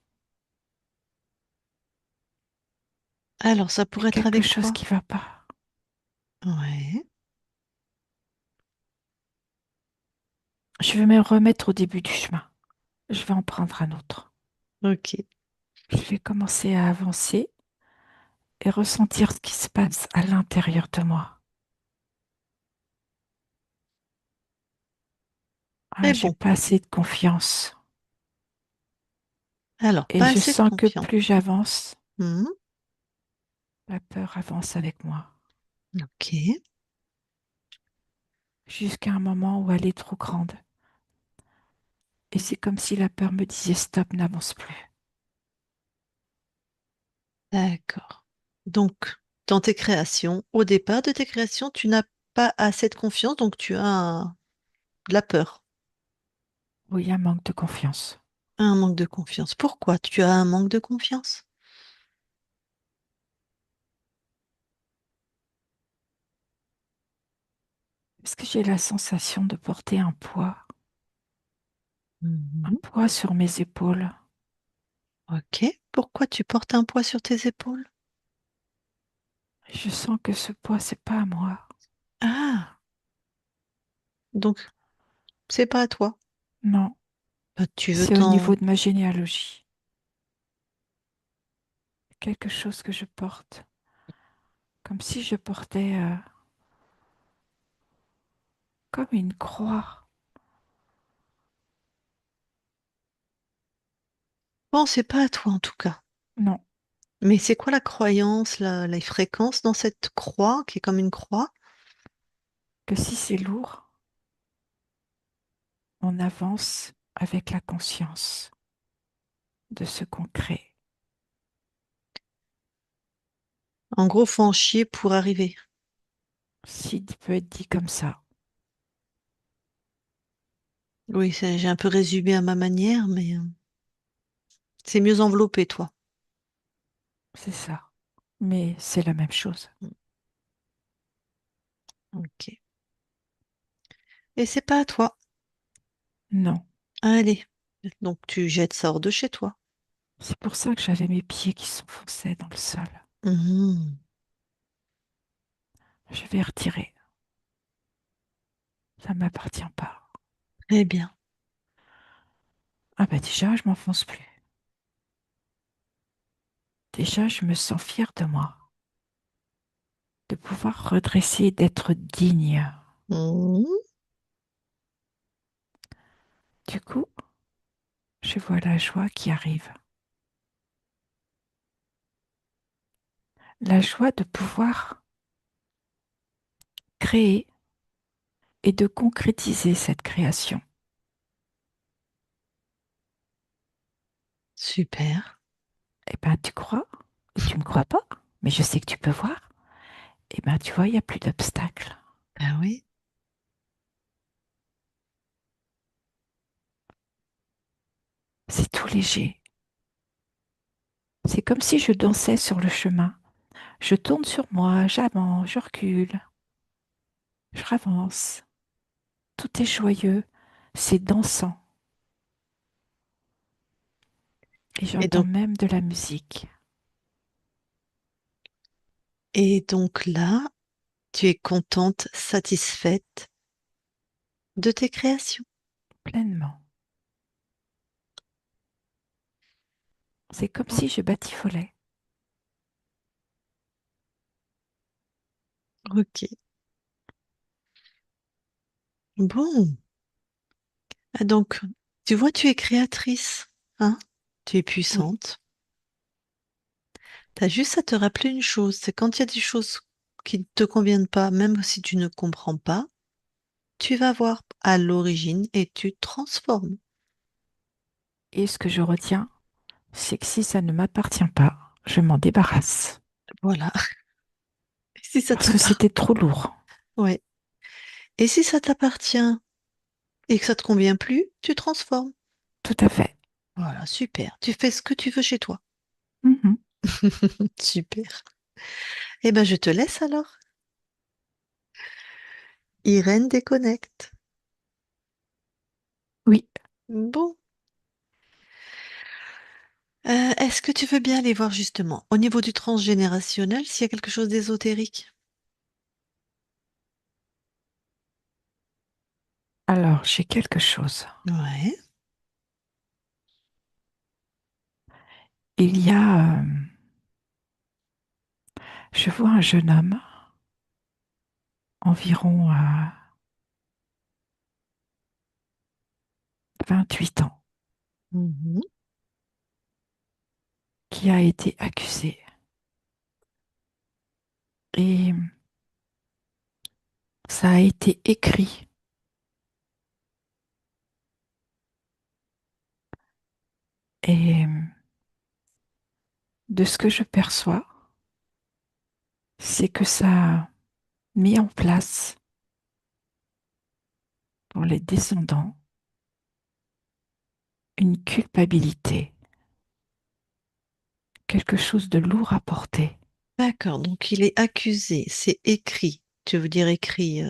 Alors ça Il y a pourrait être quelque avec chose quoi? qui va pas. Ouais. Je vais me remettre au début du chemin. Je vais en prendre un autre. Ok. Je vais commencer à avancer et ressentir ce qui se passe à l'intérieur de moi. Ah, Très j'ai bon. pas assez de confiance. Alors, Et pas je assez de sens que confiance. plus j'avance, Mhm. la peur avance avec moi. Ok. Jusqu'à un moment où elle est trop grande. Et c'est comme si la peur me disait stop, n'avance plus. D'accord. Donc, dans tes créations, au départ de tes créations, tu n'as pas assez de confiance, donc tu as de la peur, Oui, un manque de confiance. un manque de confiance. Pourquoi tu as un manque de confiance? Est-ce que j'ai la sensation de porter un Mhm. poids sur mes épaules? Ok. Pourquoi tu portes un poids sur tes épaules? Je sens que ce poids, c'est pas à moi. Ah, donc c'est pas à toi. Non, Bah, tu veux c'est au niveau t'en... de ma généalogie. Quelque chose que je porte. Comme si je portais comme une croix. Bon, c'est pas à toi en tout cas. Non, Mais c'est quoi la croyance, les fréquences dans cette croix qui est comme une croix? que si c'est lourd, on avance avec la conscience de ce qu'on crée. En gros, faut en chier pour arriver. S'il peut être dit comme ça, Oui, j'ai un peu résumé à ma manière, mais c'est mieux enveloppé, toi. c'est ça. Mais c'est la même chose. Ok. Et c'est pas à toi. Non. Allez. Donc tu jettes ça hors de chez toi. C'est pour ça que j'avais mes pieds qui s'enfonçaient dans le sol. Mhm. Je vais retirer. Ça ne m'appartient pas. Très bien. Ah bah déjà, je m'enfonce plus. Déjà, je me sens fière de moi, de pouvoir redresser, d'être digne. Mhm. Du coup, je vois la joie qui arrive. La joie de pouvoir créer et de concrétiser cette création. Super. Eh ben, tu crois, et tu ne crois pas, mais je sais que tu peux voir. Eh ben, tu vois, il n'y a plus d'obstacles. Ah oui. C'est tout léger. C'est comme si je dansais sur le chemin. Je tourne sur moi, j'avance, je recule. Je ravance. Tout est joyeux. C'est dansant. Et Et j'entends donc, même de la musique. et donc là, tu es contente, satisfaite de tes créations. Pleinement. C'est comme Oh, si je batifolais. ok. Bon. Ah, donc, tu vois, tu es créatrice, hein? Tu es Oui. puissante. T'as juste à te rappeler une chose, c'est quand il y a des choses qui ne te conviennent pas, même si tu ne comprends pas, tu vas voir à l'origine et tu transformes. Et ce que je retiens, c'est que si ça ne m'appartient pas, je m'en débarrasse. Voilà. Et si ça Parce que t'appartient, c'était trop lourd. ouais. Et si ça t'appartient et que ça te convient plus, tu transformes. Tout à fait. Voilà, super. Tu fais ce que tu veux chez toi. Mhm. Super. Eh ben, je te laisse alors. Irène déconnecte. Oui. Bon. Est-ce que tu veux bien aller voir justement au niveau du transgénérationnel s'il y a quelque chose d'ésotérique? Alors, j'ai quelque chose. Ouais. Il y a, je vois un jeune homme, environ 28 ans, Mhm. qui a été accusé. Et ça a été écrit. Et de ce que je perçois, c'est que ça a mis en place pour les descendants une culpabilité, quelque chose de lourd à porter. D'accord, donc il est accusé, c'est écrit. Tu veux dire écrit,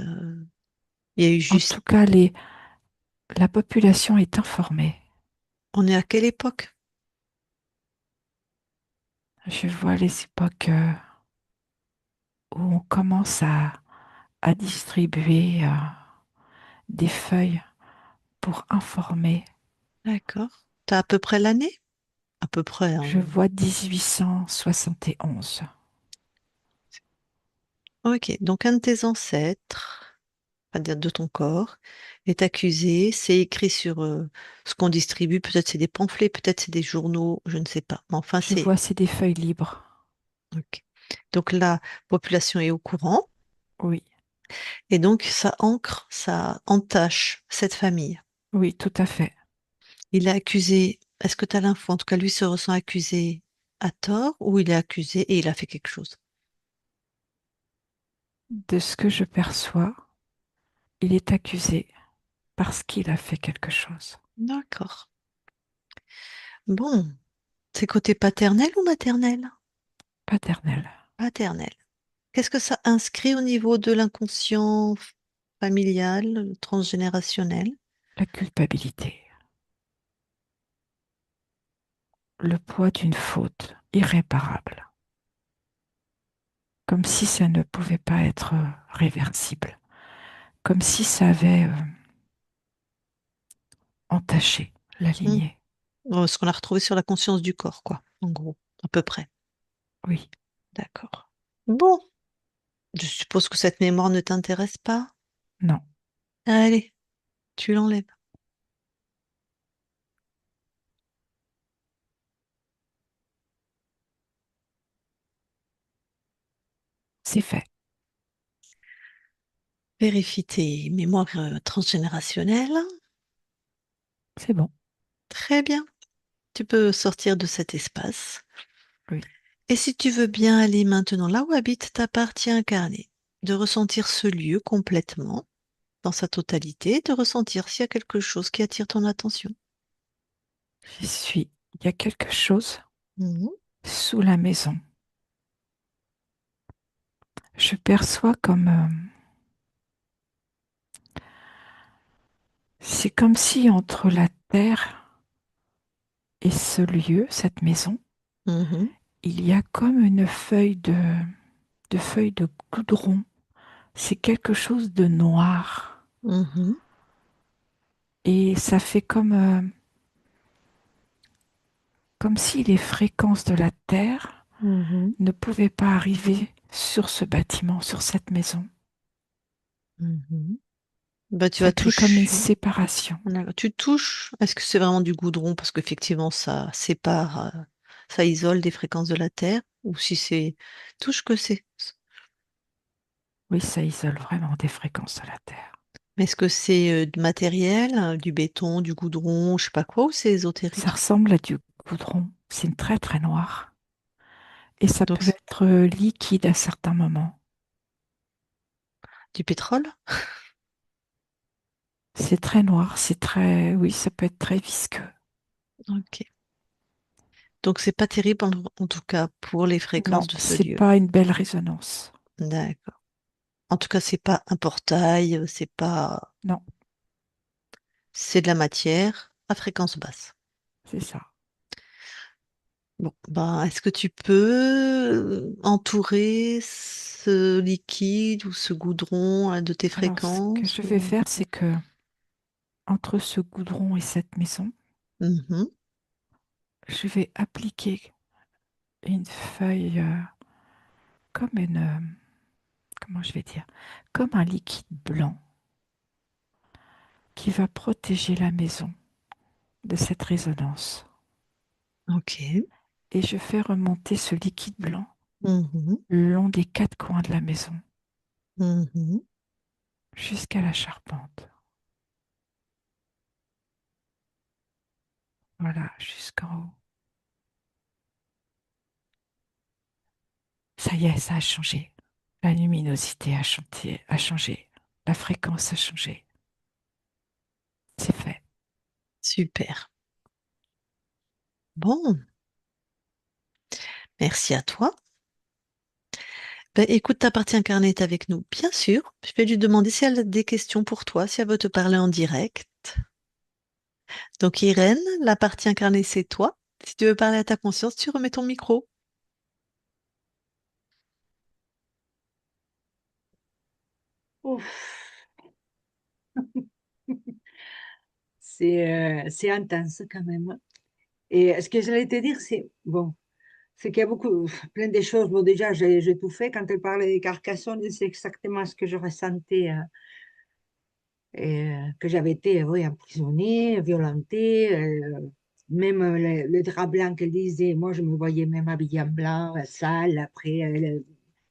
il y a eu En juste. tout cas, la population est informée. On est à quelle époque? Je vois les époques où on commence à distribuer des feuilles pour informer. D'accord. T'as à peu près l'année? À peu près, hein. Je vois 1871. Ok, donc un de tes ancêtres, pas dire de ton corps, est accusé. C'est écrit sur ce qu'on distribue. Peut-être c'est des pamphlets, peut-être c'est des journaux, je ne sais pas. Mais enfin, Je c'est. vois c'est des feuilles libres. Ok. Donc la population est au courant. Oui, Et donc ça ancre, ça entache cette famille. oui, tout à fait. Il est accusé. Est-ce que tu as l'info? En tout cas, lui se ressent accusé à tort ou il est accusé et il a fait quelque chose? De ce que je perçois, il est accusé parce qu'il a fait quelque chose. D'accord. Bon, c'est côté paternel ou maternel? Paternel, Paternel. Qu'est-ce que ça inscrit au niveau de l'inconscient familial, transgénérationnel? la culpabilité, le poids d'une faute irréparable, comme si ça ne pouvait pas être réversible, comme si ça avait entaché la Hmm. lignée. Ce qu'on a retrouvé sur la conscience du corps, quoi, en gros, à peu près. Oui, D'accord. Bon, je suppose que cette mémoire ne t'intéresse pas. non, Allez, tu l'enlèves. c'est fait, Vérifie tes mémoires transgénérationnelles. c'est bon, Très bien. Tu peux sortir de cet espace. oui. Et si tu veux bien aller maintenant là où habite ta partie incarnée, de ressentir ce lieu complètement, dans sa totalité, de ressentir s'il y a quelque chose qui attire ton attention. J'y suis. Il y a quelque chose Mhm. sous la maison. Je perçois comme C'est comme si entre la terre et ce lieu, cette maison, Mhm, il y a comme une de feuille de goudron. C'est quelque chose de noir. mhm, Et ça fait comme si les fréquences de la terre mhm, ne pouvaient pas arriver sur ce bâtiment, sur cette maison. mhm. Bah, tu Ça vas crée comme une toucher. séparation. D'accord. Tu touches. Est-ce que c'est vraiment du goudron? Parce qu'effectivement, ça sépare, ça isole des fréquences de la Terre. Ou si c'est. Touche que c'est. Oui, ça isole vraiment des fréquences de la terre. Mais est-ce que c'est du matériel, du béton, du goudron, je sais pas quoi, ou c'est Ça ésotérique? ressemble à du goudron. C'est très très noir. Et ça Donc, peut c'est être liquide à certains moments. du pétrole? C'est très noir, c'est très... Oui, ça peut être très visqueux. Ok. Donc, c'est pas terrible, en tout cas, pour les Non, fréquences de ce c'est lieu. pas une belle résonance. D'accord. En tout cas, c'est pas un portail, c'est pas. Non, C'est de la matière à fréquence basse. c'est ça. Bon, ben, est-ce que tu peux entourer ce liquide ou ce goudron de tes Alors, ce que fréquences je vais ou... faire, c'est que entre ce goudron et cette maison, Mhm. je vais appliquer une feuille comme une... comment je vais dire? Comme un liquide blanc qui va protéger la maison de cette résonance. Ok. Et je fais remonter ce liquide blanc Mhm. le long des quatre coins de la maison Mhm. jusqu'à la charpente. Voilà, jusqu'en haut. Ça y est, ça a changé. La luminosité a changé. La fréquence a changé. C'est fait. Super. Bon, merci à toi. Ben, écoute, ta partie incarnée est avec nous, bien sûr. Je vais lui demander si elle a des questions pour toi, si elle veut te parler en direct. Donc, Irène, la partie incarnée, c'est toi. Si tu veux parler à ta conscience, tu remets ton micro. Ouf, c'est intense quand même. Et ce que j'allais te dire, c'est bon, c'est qu'il y a beaucoup, plein de choses. Bon, déjà, j'ai tout fait. Quand elle parlait des Carcassonne, c'est exactement ce que je ressentais, que j'avais été, oui, emprisonnée, violentée. Même le drap blanc qu'elle disait, moi, je me voyais même habillée en blanc, sale, après,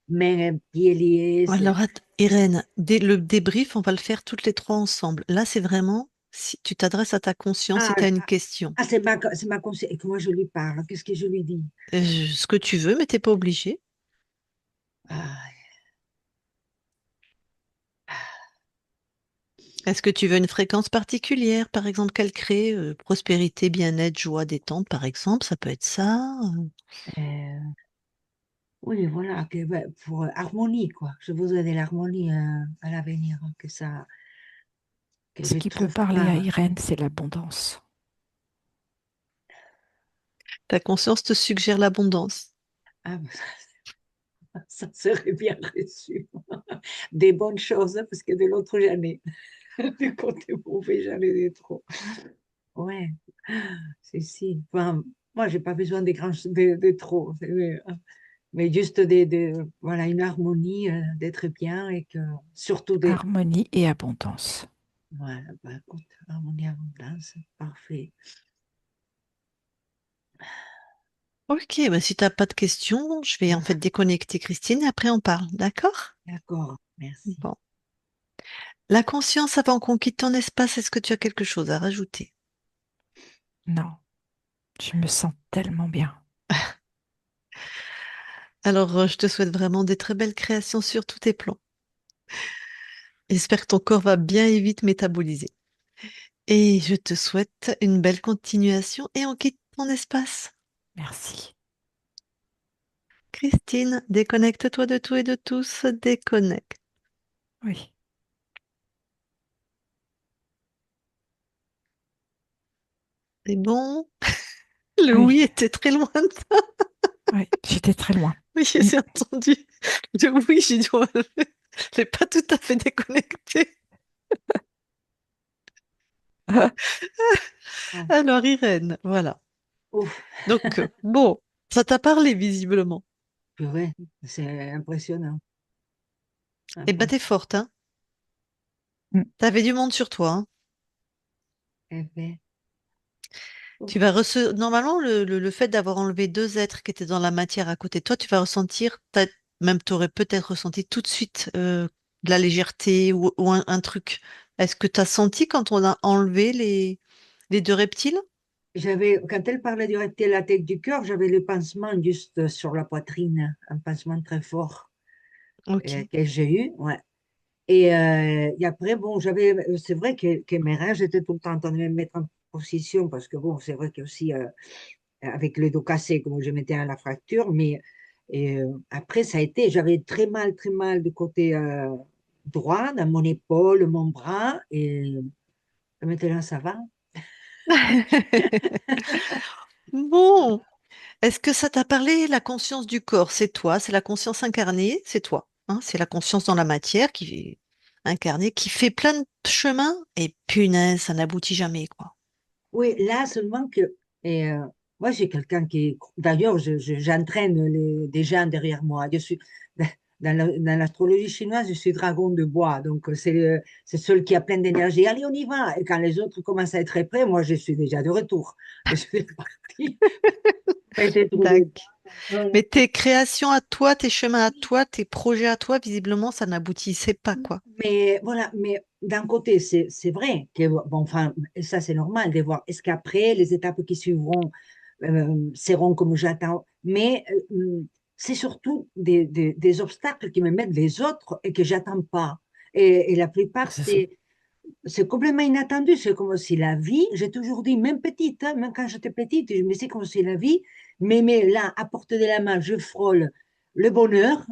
mains, pieds liés. Alors, Irène, le débrief, on va le faire toutes les trois ensemble. Là, c'est vraiment si tu t'adresses à ta conscience et Ah, tu as une question. c'est ma conseil. Et comment je lui parle? Qu'est-ce que je lui dis? Ce que tu veux, mais t'es pas obligé. Ah, Est-ce que tu veux une fréquence particulière, par exemple, qu'elle crée prospérité, bien-être, joie, détente, par exemple, ça peut être ça. euh, oui, voilà, ben, pour harmonie, quoi. Je voudrais de l'harmonie à l'avenir, hein, que Ce je qui peut trouve parler à pas. Irène, c'est l'abondance. Ta conscience te suggère l'abondance. Ah, ça serait bien reçu. Des bonnes choses, hein, parce que de l'autre, j'en ai. Du côté mauvais, j'en ai des trop. Ouais, c'est si. Enfin, moi, j'ai pas besoin des grands, de trop. Mais juste voilà, une harmonie, d'être bien et que surtout des. Harmonie et abondance. Voilà, bah, écoute, harmonie, abondance, parfait. Ok, bah si t'as pas de questions, je vais en fait déconnecter Christine et après on parle, d'accord? D'accord, merci. Bon. La conscience avant qu'on quitte ton espace, est-ce que tu as quelque chose à rajouter? Non, je me sens tellement bien. Alors, je te souhaite vraiment des très belles créations sur tous tes plans. J'espère que ton corps va bien et vite métaboliser. Et je te souhaite une belle continuation et on quitte ton espace. Merci. Christine, déconnecte-toi de tout et de tous, déconnecte. Oui. C'est bon. Le Oui, oui était très loin. oui, j'étais très loin. Oui, Mm. j'ai entendu. Le oui, j'ai dit, ouais, je l'ai pas tout à fait déconnecté. Ah, Alors, Irène, voilà. ouf, Donc, bon, ça t'a parlé visiblement. purée, c'est impressionnant. Eh ben, t'es Impressionnant. forte, hein. Mm. T'avais du monde sur toi, hein. Eh ben, Tu ouf. vas Normalement, le fait d'avoir enlevé deux êtres qui étaient dans la matière à côté de toi, tu vas ressentir, même t'aurais peut-être ressenti tout de suite de la légèreté ou un truc. Est-ce que tu as senti quand on a enlevé les deux reptiles? Quand elle parlait du reptile à la tête du cœur, j'avais le pansement juste sur la poitrine, un pansement très fort Ok. que j'ai eu, ouais. Et après, bon, c'est vrai que mes reins, j'étais tout le temps en train de me mettre en position parce que, bon, c'est vrai que aussi, avec le dos cassé, comme je m'étais à la fracture, mais après, j'avais très mal du côté droit, dans mon épaule, mon bras, et maintenant, ça va. Bon, est-ce que ça t'a parlé, la conscience du corps? C'est toi, c'est la conscience incarnée, c'est toi, hein, c'est la conscience dans la matière qui est incarnée, qui fait plein de chemins et punaise, ça n'aboutit jamais, quoi. Oui, là seulement que, et, moi j'ai quelqu'un d'ailleurs, j'entraîne des gens derrière moi. Dans l'astrologie chinoise, je suis dragon de bois, donc c'est celui qui a plein d'énergie. Allez, on y va. Et quand les autres commencent à être prêts, moi je suis déjà de retour. Je suis partie. Pas été trouvé. D'accord. Mais tes créations à toi, tes chemins à toi, tes projets à toi, visiblement, ça n'aboutissait pas, quoi. Mais voilà, mais d'un côté, c'est vrai que, bon, enfin, ça c'est normal de voir. Est-ce qu'après, les étapes qui suivront seront comme j'attends? Mais c'est surtout des obstacles qui me mettent les autres et que j'attends pas. Et la plupart, C'est ça. c'est complètement inattendu. C'est comme si la vie, j'ai toujours dit, même petite, hein, même quand j'étais petite, je me dis comme si la vie m'aimait là, à portée de la main, je frôle le bonheur.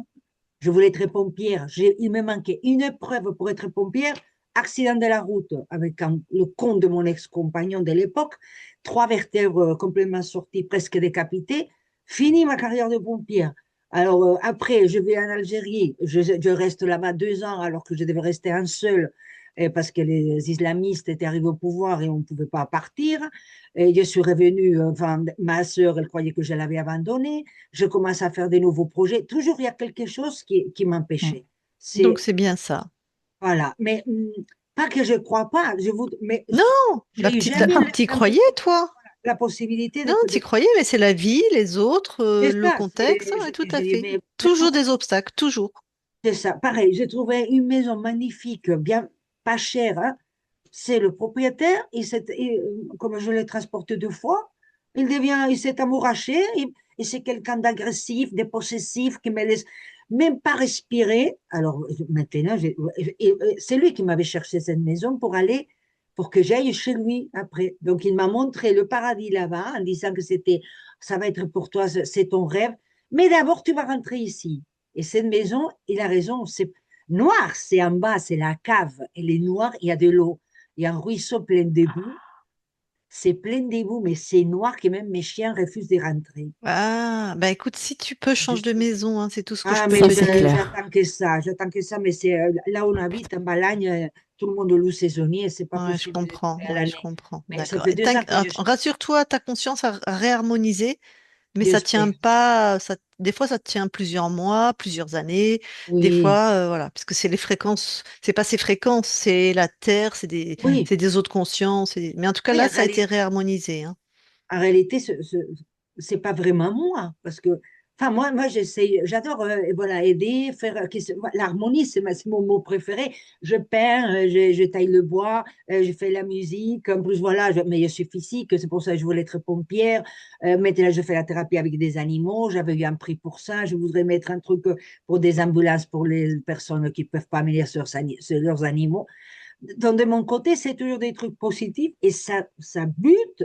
Je voulais être pompière. Il me manquait une preuve pour être pompière. Accident de la route avec le con de mon ex-compagnon de l'époque. Trois vertèbres complètement sorties, presque décapitées. Fini ma carrière de pompière. Alors après, je vais en Algérie. Je reste là-bas 2 ans alors que je devais rester un seul parce que les islamistes étaient arrivés au pouvoir et on ne pouvait pas partir. Et je suis revenue, enfin, ma sœur, elle croyait que je l'avais abandonnée. Je commence à faire des nouveaux projets. Toujours, il y a quelque chose qui Mm. m'empêchait. Donc, C'est, c'est bien ça. voilà. Mais pas que je ne crois pas. Mais Non, j'ai eu jamais t'y croyais, l'impression, toi? la possibilité Non, t'y de... croyais, mais c'est la vie, les autres, C'est le ça. contexte, ouais, tout à fait. Mais Toujours des obstacles, toujours. c'est ça. Pareil, j'ai trouvé une maison magnifique, bien pas chère, hein. C'est le propriétaire, comme je l'ai transporté 2 fois, il s'est amouraché, et c'est quelqu'un d'agressif, de possessif, qui me laisse même pas respirer. Alors maintenant, c'est lui qui m'avait cherché cette maison pour que j'aille chez lui après. Donc il m'a montré le paradis là-bas en disant que ça va être pour toi, c'est ton rêve. Mais d'abord, tu vas rentrer ici. Et cette maison, il a raison, c'est noir, c'est en bas, c'est la cave. Elle est noire, il y a de l'eau. Il y a un ruisseau plein d'éboues. C'est plein d'éboues, mais c'est noir que même mes chiens refusent de rentrer. Ah, bah écoute, si tu peux, Je change de suis... maison, hein, c'est tout ce que je Ah, peux mais Ça, te c'est dire. clair. j'attends que ça, mais c'est là où on habite, en Balagne, tout le monde loue saisonnier, c'est pas Ouais, je possible de comprends, louer à ouais, je l'année. comprends. Mais ça D'accord. fait 2 ans que je suis... Rassure-toi, ta conscience a réharmonisé, mais ça tient J'espère. pas, des fois ça tient plusieurs mois, plusieurs années, des Oui, fois, voilà, parce que c'est les fréquences, c'est pas ces fréquences, c'est la Terre, oui, c'est des autres consciences, mais en tout cas oui, là, ça a été réharmonisé, hein. en réalité, c'est pas vraiment moi, parce que, enfin, moi j'essaye, j'adore, voilà, aider, faire, l'harmonie, c'est mon mot préféré. Je peins, je taille le bois, je fais la musique, en plus, voilà, mais je suis physique, c'est pour ça que je voulais être pompière. Maintenant, je fais la thérapie avec des animaux, j'avais eu un prix pour ça, je voudrais mettre un truc pour des ambulances pour les personnes qui peuvent pas amener leurs animaux. Donc, de mon côté, c'est toujours des trucs positifs et ça bute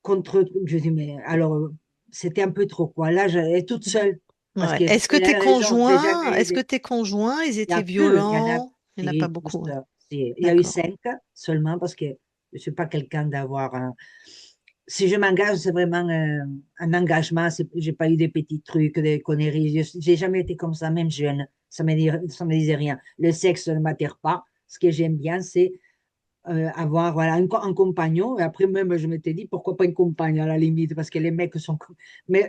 contre. Je dis, mais alors, c'était un peu trop, quoi. Là, j'étais toute seule parce Ouais. que elle a raison, j'ai jamais Est-ce que aidé. tes conjoints, ils Il y étaient a peu, il y en a, violents? Il n'y en a pas si, beaucoup, juste, ouais. il y a eu D'accord. 5 seulement parce que je ne suis pas quelqu'un d'avoir si je m'engage, c'est vraiment un engagement. J'ai pas eu des petits trucs, des conneries. J'ai jamais été comme ça, même jeune. Ça me disait rien. Le sexe ne m'attire pas. Ce que j'aime bien, c'est avoir voilà, un compagnon. Et après, même, je m'étais dit, pourquoi pas une compagne à la limite, parce que les mecs sont. Mais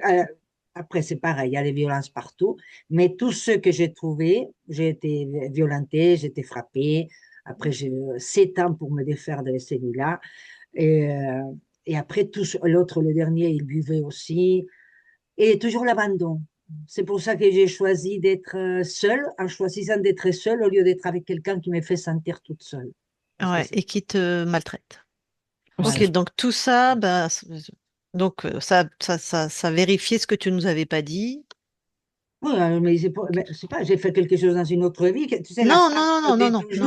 après, c'est pareil, il y a des violences partout. Mais tous ceux que j'ai trouvés, j'ai été violentée, j'ai été frappée. Après, j'ai 7 ans pour me défaire de celui-là. Et, euh, et après, l'autre, le dernier, il buvait aussi. Et toujours l'abandon. C'est pour ça que j'ai choisi d'être seule, en choisissant d'être seule au lieu d'être avec quelqu'un qui me fait sentir toute seule. Parce que Ouais, c'est. et qui te maltraite. Ok, Voilà. aussi. donc tout ça, bah, donc ça vérifiait ce que tu nous avais pas dit. Oui, mais c'est pas, j'ai fait quelque chose dans une autre vie. Tu sais, la Non, femme non, non, se non, non, tait non, toujours.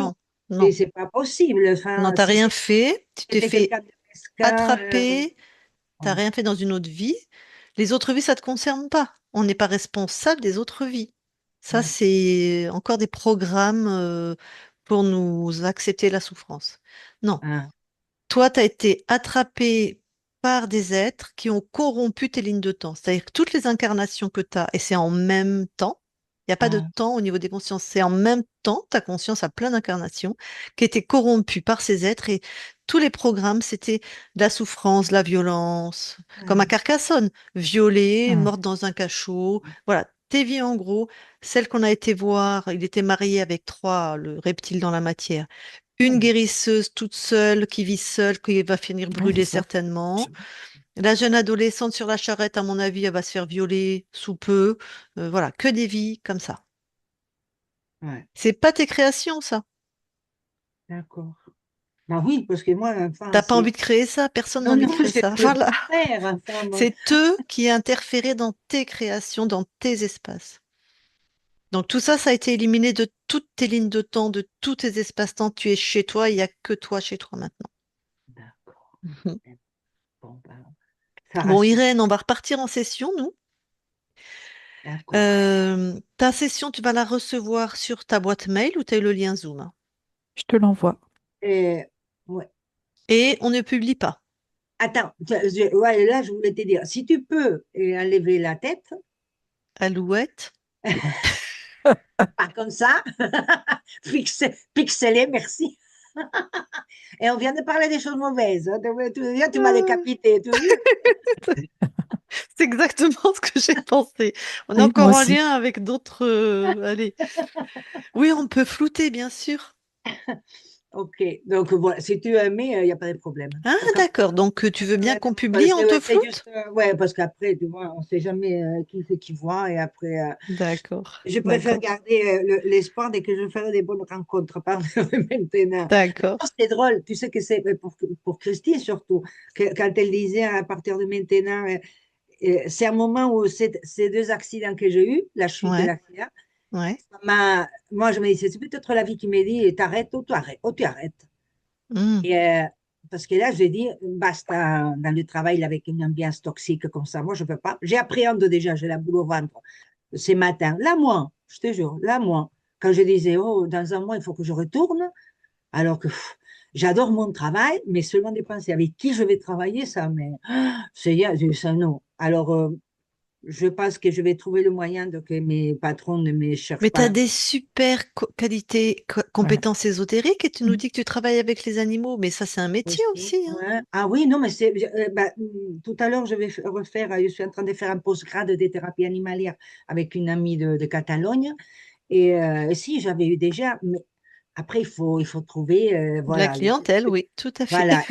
non, non. C'est pas possible. Non, Enfin, t'as si rien fait. Tu t'es c'était fait quelqu'un de mesquin, attraper. T'as ouais, rien fait dans une autre vie. Les autres vies, ça te concerne pas. On n'est pas responsable des autres vies. Ça, ouais, c'est encore des programmes pour nous accepter la souffrance. Non. hein, Toi, tu as été attrapé par des êtres qui ont corrompu tes lignes de temps. C'est-à-dire que toutes les incarnations que tu as, et c'est en même temps, il n'y a pas de hein, temps au niveau des consciences, c'est en même temps, ta conscience a plein d'incarnations qui étaient corrompues par ces êtres et tous les programmes, c'était de la souffrance, de la violence, comme à hein, Carcassonne, violée, Mm. morte dans un cachot. Voilà, tes vies en gros, celle qu'on a été voir, il était marié avec trois, le reptile dans la matière. Une ouais, guérisseuse toute seule, qui vit seule, qui va finir Ouais, c'est brûlée ça. certainement. La jeune adolescente sur la charrette, à mon avis, elle va se faire violer sous peu. Voilà, que des vies comme ça. ouais, C'est pas tes créations, ça. d'accord. Bah oui, parce que moi, enfin, T'as pas c'est. envie de créer ça, personne n'a Non, envie de non, créer je ça. ne veux Voilà. pas faire. Enfin, moi. C'est eux qui interféraient dans tes créations, dans tes espaces. Donc tout ça, ça a été éliminé de toutes tes lignes de temps, de tous tes espaces-temps. Tu es chez toi, il n'y a que toi chez toi maintenant. D'accord. Mhm. Bon, ben, ça Bon, rassure. Irène, on va repartir en session, nous. D'accord. Ta session, tu vas la recevoir sur ta boîte mail ou tu as eu le lien Zoom. Je te l'envoie. Et, ouais. Et on ne publie pas. Attends, ouais, là, je voulais te dire, si tu peux enlever la tête, Alouette. pas comme ça, pixelé, merci. Et on vient de parler des choses mauvaises. Hein. Tu m'as Euh, décapité, tu as vu? C'est exactement ce que j'ai pensé. On est Oui, moi encore en aussi. lien avec d'autres. Allez. Oui, on peut flouter, bien sûr. Ok, donc voilà, si tu as aimé, il n'y a pas de problème. Ah, Parce qu'après, d'accord. Donc, tu veux bien qu'on publie, on te c'est juste, floute? ouais, parce qu'après, tu vois, on ne sait jamais qui c'est qui voit. Et après, D'accord. je préfère D'accord. garder l'espoir dès que je ferai des bonnes rencontres. Pardon, maintenant. D'accord. C'est drôle, tu sais que c'est pour Christine surtout, quand elle disait à partir de maintenant, c'est un moment où ces deux accidents que j'ai eus, la chute et Ouais. l'accident, Ouais. moi je me dis, c'est peut-être la vie qui me dit, t'arrêtes ou tu arrêtes, ou tu arrêtes. Hmm. Et, parce que là, j'ai dit, basta dans le travail avec une ambiance toxique comme ça, moi je ne peux pas. J'appréhende déjà, j'ai la boule au ventre ces matins. Là, moi, je te jure, là, moi, quand je disais, oh, dans un mois, il faut que je retourne, alors que j'adore mon travail, mais seulement de penser avec qui je vais travailler, ça, mais ça, non. Alors, je pense que je vais trouver le moyen de que mes patrons ne me cherchent Mais tu pas as la. des super qualités, Ouais. compétences ésotériques et tu nous dis que tu travailles avec les animaux. Mais ça, c'est un métier Aussi, aussi, hein. ouais. Ah oui, non, mais tout à l'heure, je vais refaire, je suis en train de faire un postgrade de thérapie animalière avec une amie de Catalogne. Et si, j'avais eu déjà, mais après, il faut trouver, De la voilà, clientèle, oui, tout à fait. voilà.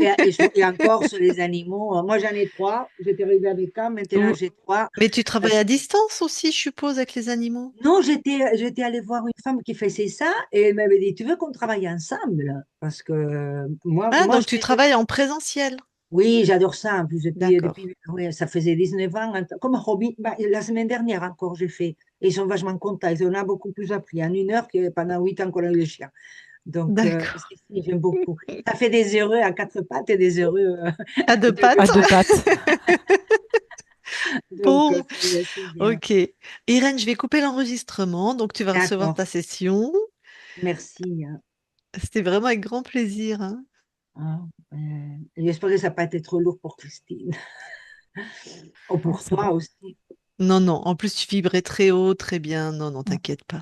Et encore sur les animaux, moi j'en ai trois, j'étais arrivée avec un, maintenant Ou- j'ai trois. Mais tu travailles Parce- à distance aussi, je suppose, avec les animaux. Non, j'étais allée voir une femme qui faisait ça et elle m'avait dit, tu veux qu'on travaille ensemble? Parce que moi, Ah, moi donc tu travailles en présentiel. oui, j'adore ça. En plus, D'accord. oui, ça faisait 19 ans, comme hobby. Bah, la semaine dernière encore, j'ai fait. Et ils sont vachement contents. Ils en ont beaucoup plus appris en 1 heure que pendant 8 ans qu'on a eu le chien. Donc, D'accord. j'aime beaucoup. Ça fait des heureux à quatre pattes et des heureux À deux de À pattes. deux pattes. Donc, Bon, c'est bien. ok. Irène, je vais couper l'enregistrement, donc tu vas recevoir D'accord. ta session. Merci. Hein. C'était vraiment avec grand plaisir, hein. Ah, et j'espère que ça va pas être trop lourd pour Christine. Ou Non, pour ça va. toi aussi. Non, non. En plus, tu vibrais très haut, très bien. Non, non, Mm. t'inquiète pas.